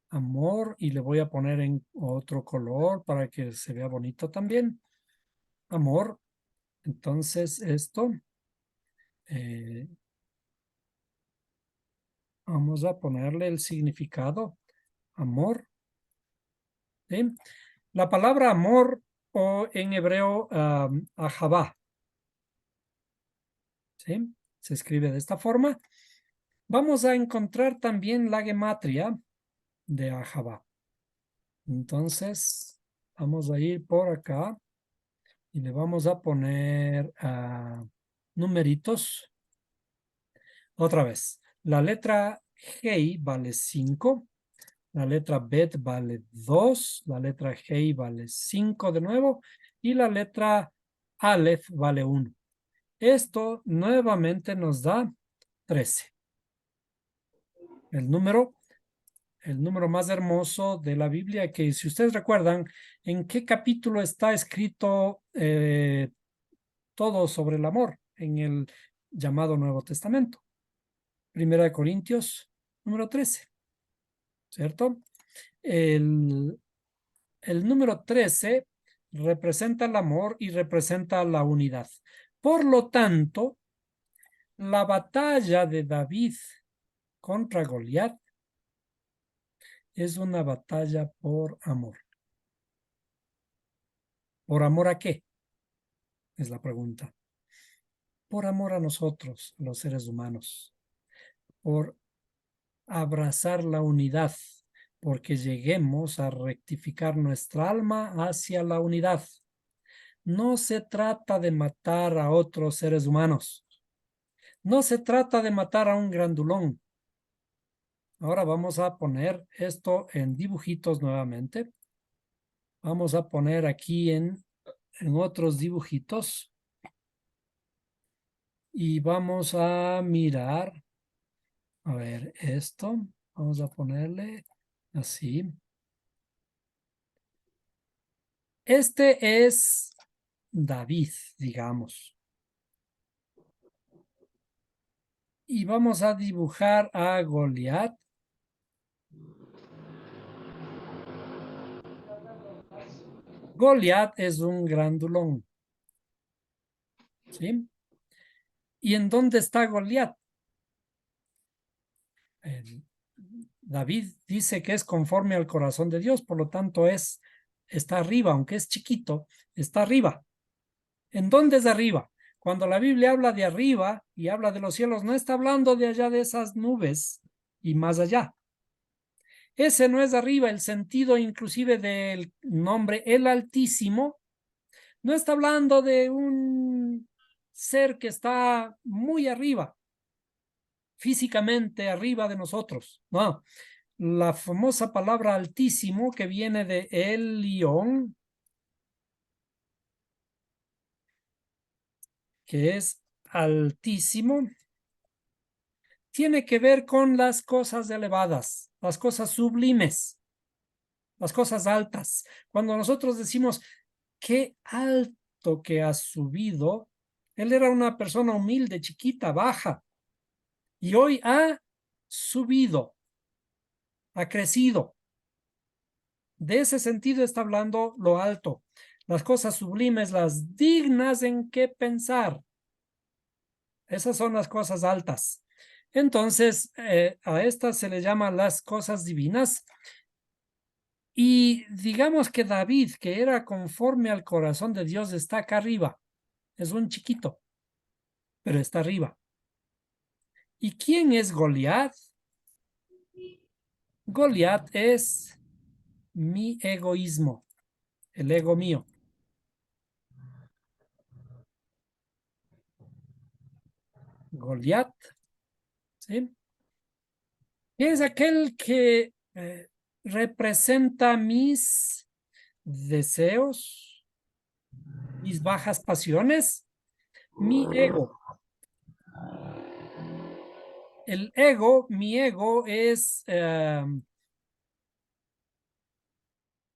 Amor, y le voy a poner en otro color para que se vea bonito también. Amor. Entonces esto, eh, vamos a ponerle el significado. Amor. ¿Sí? La palabra amor, o en hebreo, ahavá, ¿sí? Se escribe de esta forma. Vamos a encontrar también la gematria de ahavá. Entonces, vamos a ir por acá y le vamos a poner numeritos. Otra vez, la letra G vale 5, la letra Bet vale 2, la letra G vale 5 de nuevo, y la letra Aleph vale 1. Esto nuevamente nos da 13. El número más hermoso de la Biblia, que si ustedes recuerdan, ¿en qué capítulo está escrito todo sobre el amor? En el llamado Nuevo Testamento. Primera de Corintios, número 13, ¿cierto? El, el número 13 representa el amor y representa la unidad. Por lo tanto, la batalla de David contra Goliat es una batalla por amor. ¿Por amor a qué? Es la pregunta. Por amor a nosotros, los seres humanos. Por abrazar la unidad, porque lleguemos a rectificar nuestra alma hacia la unidad. No se trata de matar a otros seres humanos. No se trata de matar a un grandulón. Ahora vamos a poner esto en dibujitos nuevamente. Vamos a poner aquí en otros dibujitos. Y vamos a mirar. A ver, esto. Vamos a ponerle así. Este es David, digamos. Y vamos a dibujar a Goliat. Goliat es un grandulón. ¿Sí? ¿Y en dónde está Goliat? David dice que es conforme al corazón de Dios, por lo tanto está arriba, aunque es chiquito, está arriba. ¿En dónde es arriba? Cuando la Biblia habla de arriba y habla de los cielos, no está hablando de allá de esas nubes y más allá. Ese no es arriba, el sentido inclusive del nombre el Altísimo no está hablando de un ser que está muy arriba, físicamente arriba de nosotros. No, la famosa palabra Altísimo que viene de Elión, que es altísimo, tiene que ver con las cosas elevadas, las cosas sublimes, las cosas altas. Cuando nosotros decimos, qué alto que has subido, él era una persona humilde, chiquita, baja, y hoy ha subido, ha crecido. De ese sentido está hablando lo alto, las cosas sublimes, las dignas en qué pensar. Esas son las cosas altas. Entonces, a estas se le llama las cosas divinas. Y digamos que David, que era conforme al corazón de Dios, está acá arriba. Es un chiquito, pero está arriba. ¿Y quién es Goliat? Goliat es mi egoísmo, el ego mío. Goliat, ¿sí? Es aquel que representa mis deseos, mis bajas pasiones, mi ego. El ego, mi ego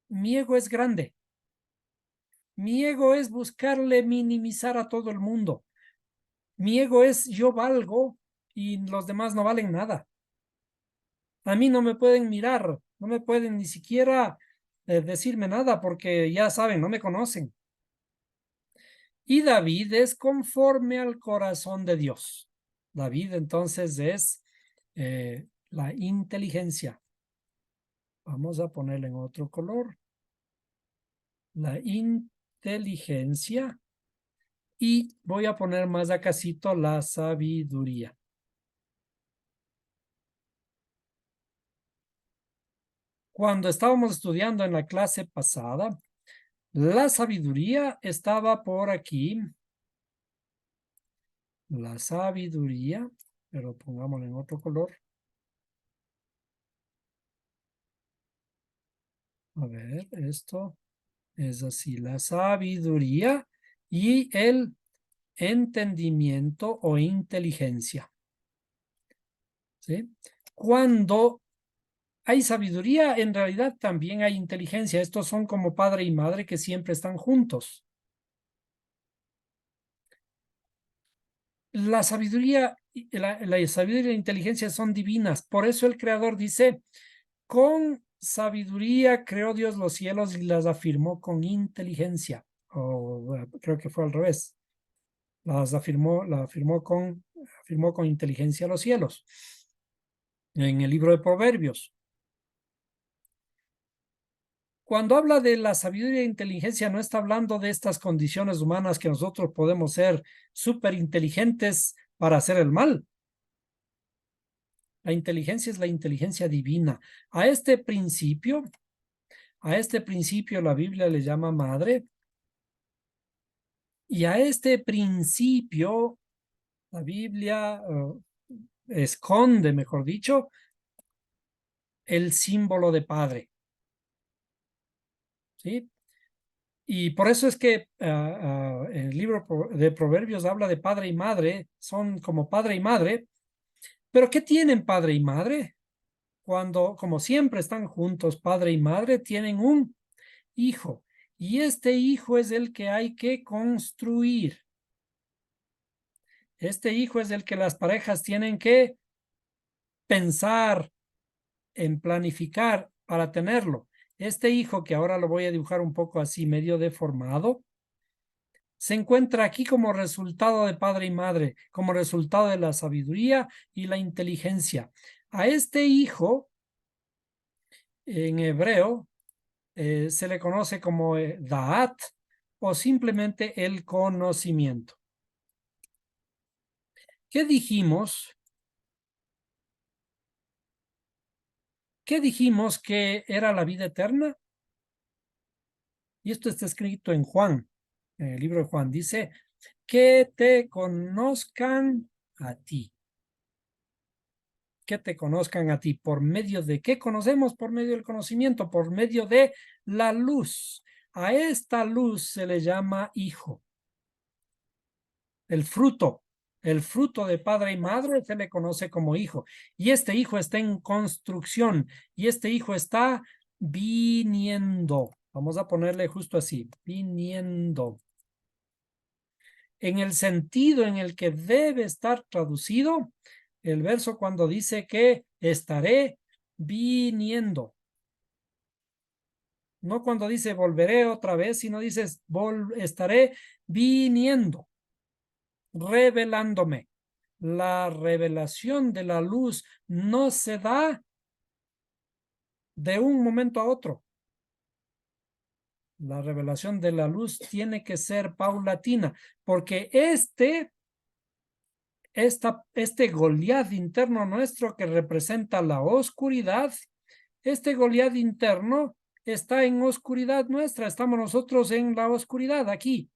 mi ego es grande. Mi ego es buscarle minimizar a todo el mundo. Mi ego es yo valgo y los demás no valen nada. A mí no me pueden mirar, no me pueden ni siquiera decirme nada porque ya saben, no me conocen. Y David es conforme al corazón de Dios. David entonces es la inteligencia. Vamos a ponerle en otro color. La inteligencia. Y voy a poner más acasito la sabiduría. Cuando estábamos estudiando en la clase pasada, la sabiduría estaba por aquí. La sabiduría, pero pongámoslo en otro color. A ver, esto es así, la sabiduría y el entendimiento o inteligencia. ¿Sí? Cuando hay sabiduría, en realidad también hay inteligencia. Estos son como padre y madre que siempre están juntos. La sabiduría, la sabiduría y la inteligencia son divinas. Por eso el Creador dice, con sabiduría creó Dios los cielos y las afirmó con inteligencia. O creo que fue al revés. Afirmó con inteligencia los cielos. En el libro de Proverbios. Cuando habla de la sabiduría e inteligencia, no está hablando de estas condiciones humanas que nosotros podemos ser súper inteligentes para hacer el mal. La inteligencia es la inteligencia divina. A este principio la Biblia le llama madre. Y a este principio la Biblia esconde, mejor dicho, el símbolo de padre. ¿Sí? Y por eso es que el libro de Proverbios habla de padre y madre, son como padre y madre. Pero ¿qué tienen padre y madre? Cuando, como siempre están juntos, padre y madre, tienen un hijo. Y este hijo es el que hay que construir. Este hijo es el que las parejas tienen que pensar en planificar para tenerlo. Este hijo, que ahora lo voy a dibujar un poco así, medio deformado, se encuentra aquí como resultado de padre y madre, como resultado de la sabiduría y la inteligencia. A este hijo, en hebreo, se le conoce como Da'at o simplemente el conocimiento. ¿Qué dijimos? ¿Qué dijimos que era la vida eterna? Y esto está escrito en Juan, en el libro de Juan. Dice, que te conozcan a ti. Que te conozcan a ti. ¿Por medio de qué conocemos? Por medio del conocimiento, por medio de la luz. A esta luz se le llama hijo. El fruto de padre y madre se le conoce como hijo. Y este hijo está en construcción. Y este hijo está viniendo. Vamos a ponerle justo así, viniendo. En el sentido en el que debe estar traducido el verso cuando dice que estaré viniendo. No cuando dice volveré otra vez, sino dices estaré viniendo, revelándome. La revelación de la luz no se da de un momento a otro. La revelación de la luz tiene que ser paulatina, porque este Goliat interno nuestro que representa la oscuridad, este Goliat interno está en oscuridad nuestra, estamos nosotros en la oscuridad aquí.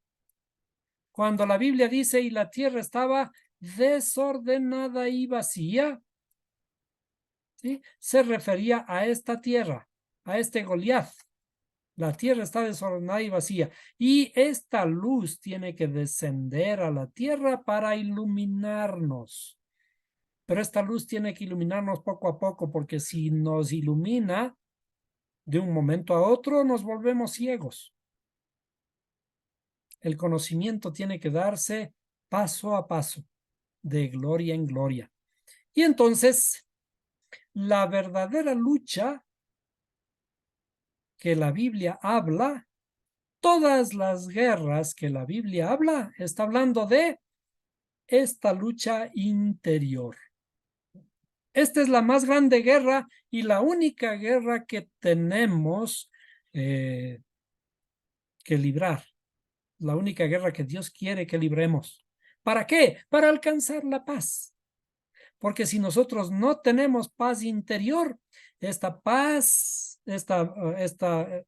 Cuando la Biblia dice y la tierra estaba desordenada y vacía, ¿sí? Se refería a esta tierra, a este Goliat. La tierra está desordenada y vacía. Y esta luz tiene que descender a la tierra para iluminarnos. Pero esta luz tiene que iluminarnos poco a poco, porque si nos ilumina de un momento a otro, nos volvemos ciegos. El conocimiento tiene que darse paso a paso, de gloria en gloria. Y entonces, la verdadera lucha que la Biblia habla, todas las guerras que la Biblia habla, está hablando de esta lucha interior. Esta es la más grande guerra y la única guerra que tenemos que librar. La única guerra que Dios quiere que libremos. ¿Para qué? Para alcanzar la paz. Porque si nosotros no tenemos paz interior, esta paz, esta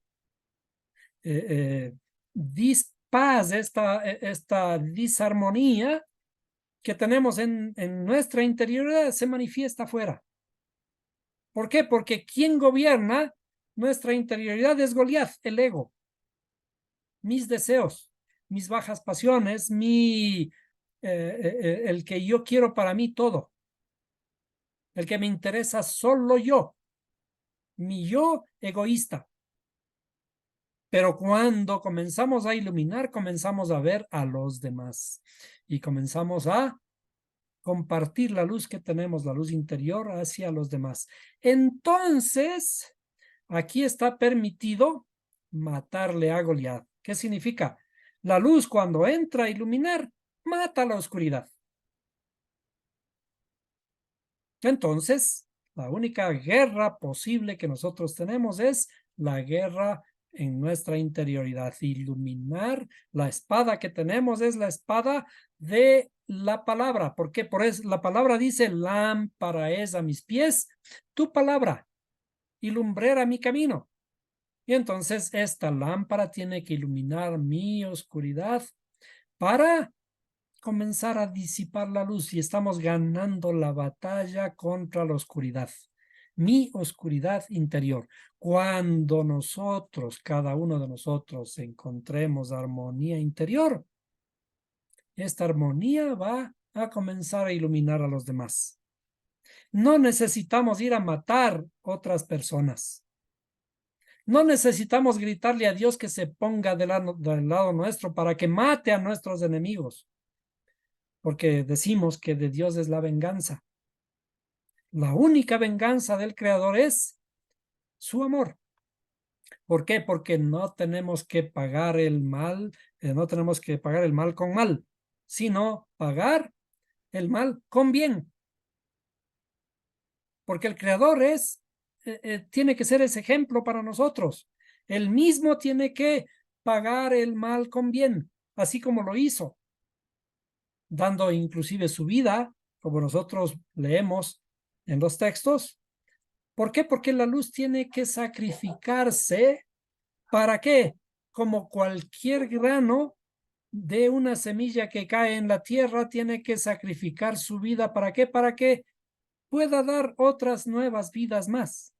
dispaz, esta disarmonía que tenemos en nuestra interioridad se manifiesta afuera. ¿Por qué? Porque quien gobierna nuestra interioridad es Goliat, el ego, mis deseos, mis bajas pasiones, mi el que yo quiero para mí todo, el que me interesa solo yo, mi yo egoísta. Pero cuando comenzamos a iluminar, comenzamos a ver a los demás y comenzamos a compartir la luz que tenemos, la luz interior hacia los demás. Entonces, aquí está permitido matarle a Goliat. ¿Qué significa? La luz cuando entra a iluminar, mata la oscuridad. Entonces, la única guerra posible que nosotros tenemos es la guerra en nuestra interioridad. Iluminar, la espada que tenemos es la espada de la palabra. ¿Por qué? Por eso la palabra dice, lámpara es a mis pies, tu palabra, y lumbrera mi camino. Y entonces esta lámpara tiene que iluminar mi oscuridad para comenzar a disipar la luz y estamos ganando la batalla contra la oscuridad, mi oscuridad interior. Cuando nosotros, cada uno de nosotros, encontremos armonía interior, esta armonía va a comenzar a iluminar a los demás. No necesitamos ir a matar otras personas. No necesitamos gritarle a Dios que se ponga del lado nuestro para que mate a nuestros enemigos, porque decimos que de Dios es la venganza. La única venganza del Creador es su amor. ¿Por qué? Porque no tenemos que pagar el mal, no tenemos que pagar el mal con mal, sino pagar el mal con bien. Porque el Creador tiene que ser ese ejemplo para nosotros. Él mismo tiene que pagar el mal con bien, así como lo hizo, dando inclusive su vida, como nosotros leemos en los textos. ¿Por qué? Porque la luz tiene que sacrificarse. ¿Para qué? Como cualquier grano de una semilla que cae en la tierra, tiene que sacrificar su vida. ¿Para qué? Para que pueda dar otras nuevas vidas más.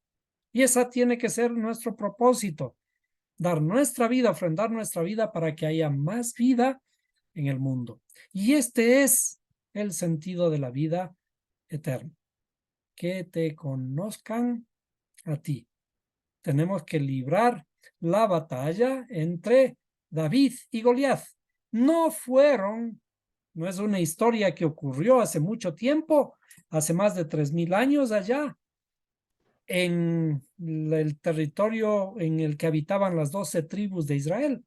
Y esa tiene que ser nuestro propósito, dar nuestra vida, ofrendar nuestra vida para que haya más vida en el mundo. Y este es el sentido de la vida eterna, que te conozcan a ti. Tenemos que librar la batalla entre David y Goliat. No es una historia que ocurrió hace mucho tiempo, hace más de 3000 años allá, en el territorio en el que habitaban las 12 tribus de Israel.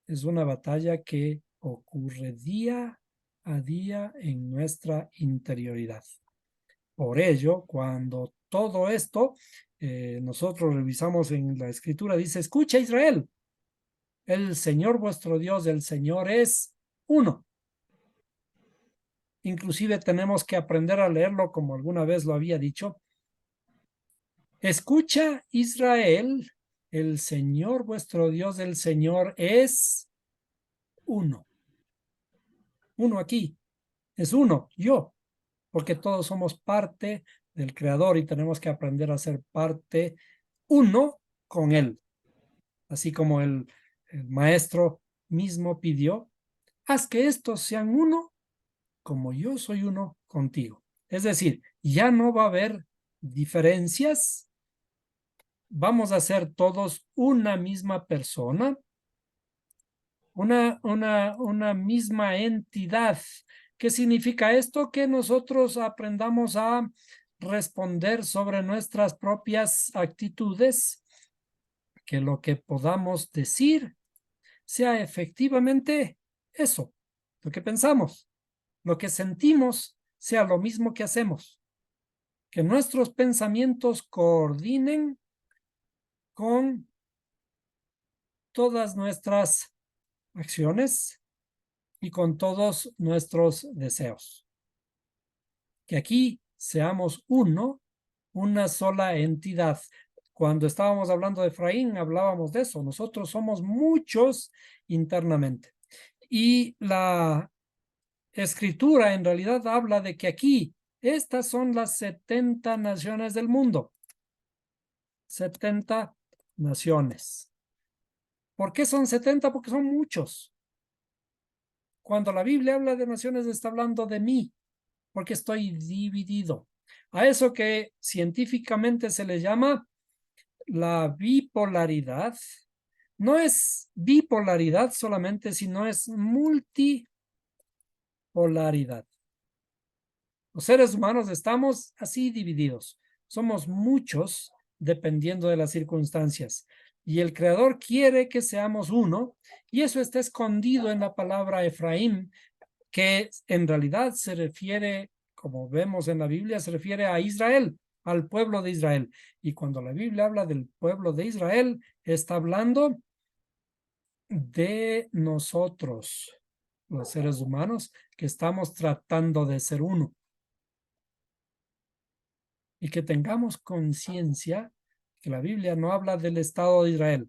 Es una batalla que ocurre día a día en nuestra interioridad. Por ello, cuando todo esto nosotros revisamos en la escritura, dice, escucha Israel, el Señor vuestro Dios, el Señor es uno. Inclusive tenemos que aprender a leerlo como alguna vez lo había dicho. Escucha Israel, el Señor vuestro Dios, el Señor es uno. Uno aquí, es uno, yo, porque todos somos parte del Creador y tenemos que aprender a ser parte uno con Él. Así como el maestro mismo pidió, haz que estos sean uno como yo soy uno contigo. Es decir, ya no va a haber diferencias, vamos a ser todos una misma persona, una misma entidad. ¿Qué significa esto? Que nosotros aprendamos a responder sobre nuestras propias actitudes, que lo que podamos decir sea efectivamente eso, lo que pensamos, lo que sentimos sea lo mismo que hacemos, que nuestros pensamientos coordinen con todas nuestras acciones y con todos nuestros deseos. Que aquí seamos uno, una sola entidad. Cuando estábamos hablando de Efraín, hablábamos de eso. Nosotros somos muchos internamente. Y la escritura en realidad habla de que aquí, estas son las 70 naciones del mundo. 70 naciones. ¿Por qué son 70? Porque son muchos. Cuando la Biblia habla de naciones está hablando de mí, porque estoy dividido. A eso que científicamente se le llama la bipolaridad. No es bipolaridad solamente, sino es multipolaridad. Los seres humanos estamos así divididos. Somos muchos dependiendo de las circunstancias. Y el Creador quiere que seamos uno, y eso está escondido en la palabra Efraín, que en realidad se refiere, como vemos en la Biblia, se refiere a Israel, al pueblo de Israel. Y cuando la Biblia habla del pueblo de Israel, está hablando de nosotros, los seres humanos, que estamos tratando de ser uno. Y que tengamos conciencia que la Biblia no habla del Estado de Israel.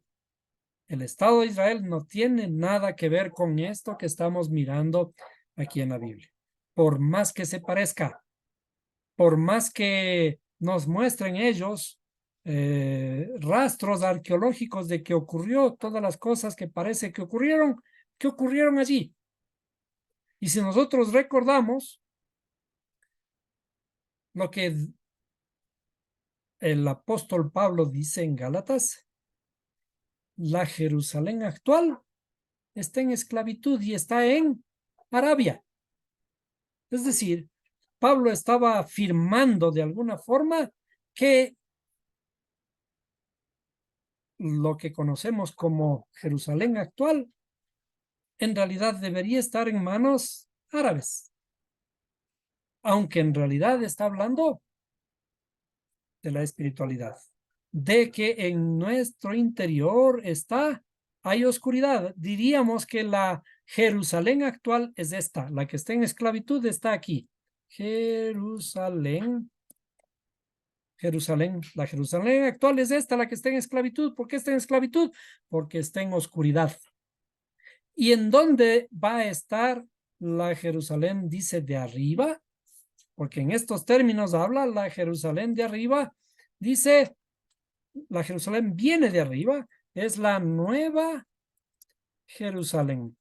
El Estado de Israel no tiene nada que ver con esto que estamos mirando aquí en la Biblia. Por más que se parezca, por más que nos muestren ellos rastros arqueológicos de que ocurrió todas las cosas que parece que ocurrieron allí. Y si nosotros recordamos lo que el apóstol Pablo dice en Gálatas, la Jerusalén actual está en esclavitud y está en Arabia. Es decir, Pablo estaba afirmando de alguna forma que lo que conocemos como Jerusalén actual en realidad debería estar en manos árabes, aunque en realidad está hablando de la espiritualidad, de que en nuestro interior hay oscuridad. Diríamos que la Jerusalén actual es esta, la que está en esclavitud está aquí. Jerusalén, la Jerusalén actual es esta, la que está en esclavitud. ¿Por qué está en esclavitud? Porque está en oscuridad. ¿Y en dónde va a estar la Jerusalén, dice, de arriba? Porque en estos términos habla la Jerusalén de arriba, dice, la Jerusalén viene de arriba, es la nueva Jerusalén.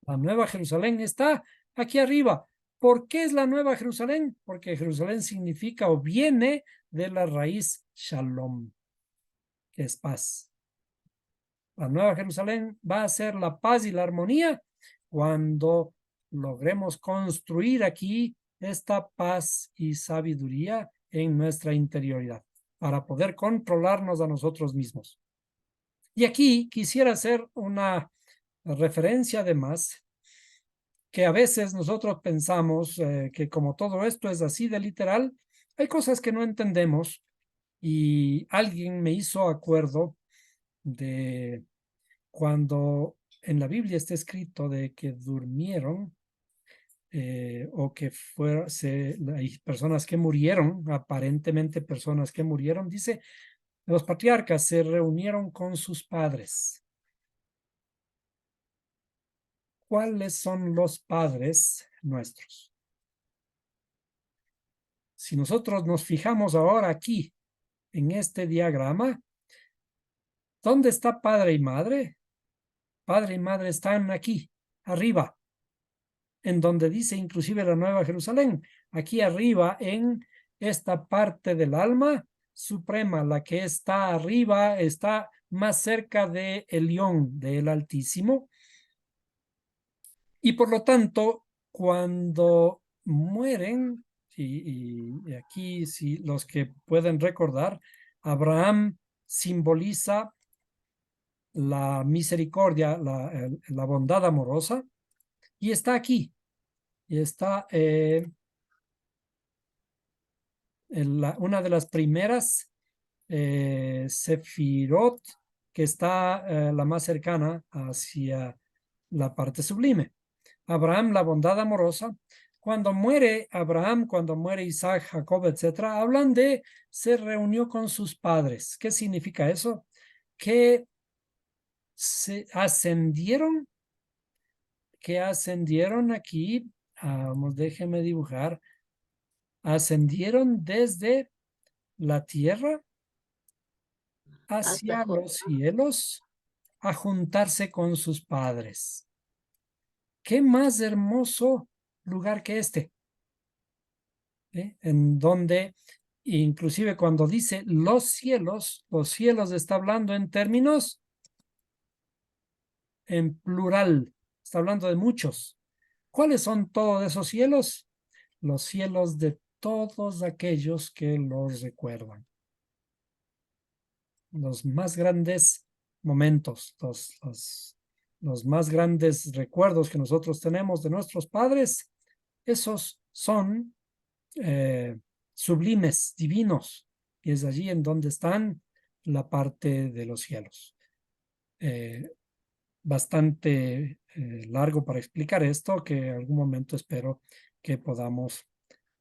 La nueva Jerusalén está aquí arriba. ¿Por qué es la nueva Jerusalén? Porque Jerusalén significa o viene de la raíz Shalom, que es paz. La nueva Jerusalén va a ser la paz y la armonía cuando logremos construir aquí esta paz y sabiduría en nuestra interioridad para poder controlarnos a nosotros mismos. Y aquí quisiera hacer una referencia además que a veces nosotros pensamos que como todo esto es así de literal, hay cosas que no entendemos y alguien me hizo acuerdo de cuando en la Biblia está escrito de que durmieron o que hay personas que murieron, aparentemente personas que murieron, dice, los patriarcas se reunieron con sus padres. ¿Cuáles son los padres nuestros? Si nosotros nos fijamos ahora aquí en este diagrama, ¿dónde está padre y madre? Padre y madre están aquí, arriba, en donde dice inclusive la Nueva Jerusalén, aquí arriba en esta parte del alma suprema, la que está arriba, está más cerca de Elión, del Altísimo, y por lo tanto, cuando mueren, y aquí si los que pueden recordar, Abraham simboliza la misericordia, la bondad amorosa, y está aquí, y está una de las primeras Sefirot, que está la más cercana hacia la parte sublime. Abraham, la bondad amorosa. Cuando muere Abraham, cuando muere Isaac, Jacob, etcétera, hablan de se reunió con sus padres. ¿Qué significa eso? Que se ascendieron, aquí, vamos, déjeme dibujar, ascendieron desde la tierra Hasta hacia los cielos a juntarse con sus padres. ¿qué más hermoso lugar que este? En donde, inclusive cuando dice los cielos está hablando en términos en plural, está hablando de muchos. ¿Cuáles son todos esos cielos? Los cielos de todos aquellos que los recuerdan. Los más grandes momentos, los más grandes recuerdos que nosotros tenemos de nuestros padres, esos son sublimes, divinos, y es allí en donde están la parte de los cielos. Eh, Bastante largo para explicar esto, que en algún momento espero que podamos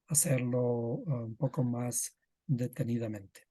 hacerlo un poco más detenidamente.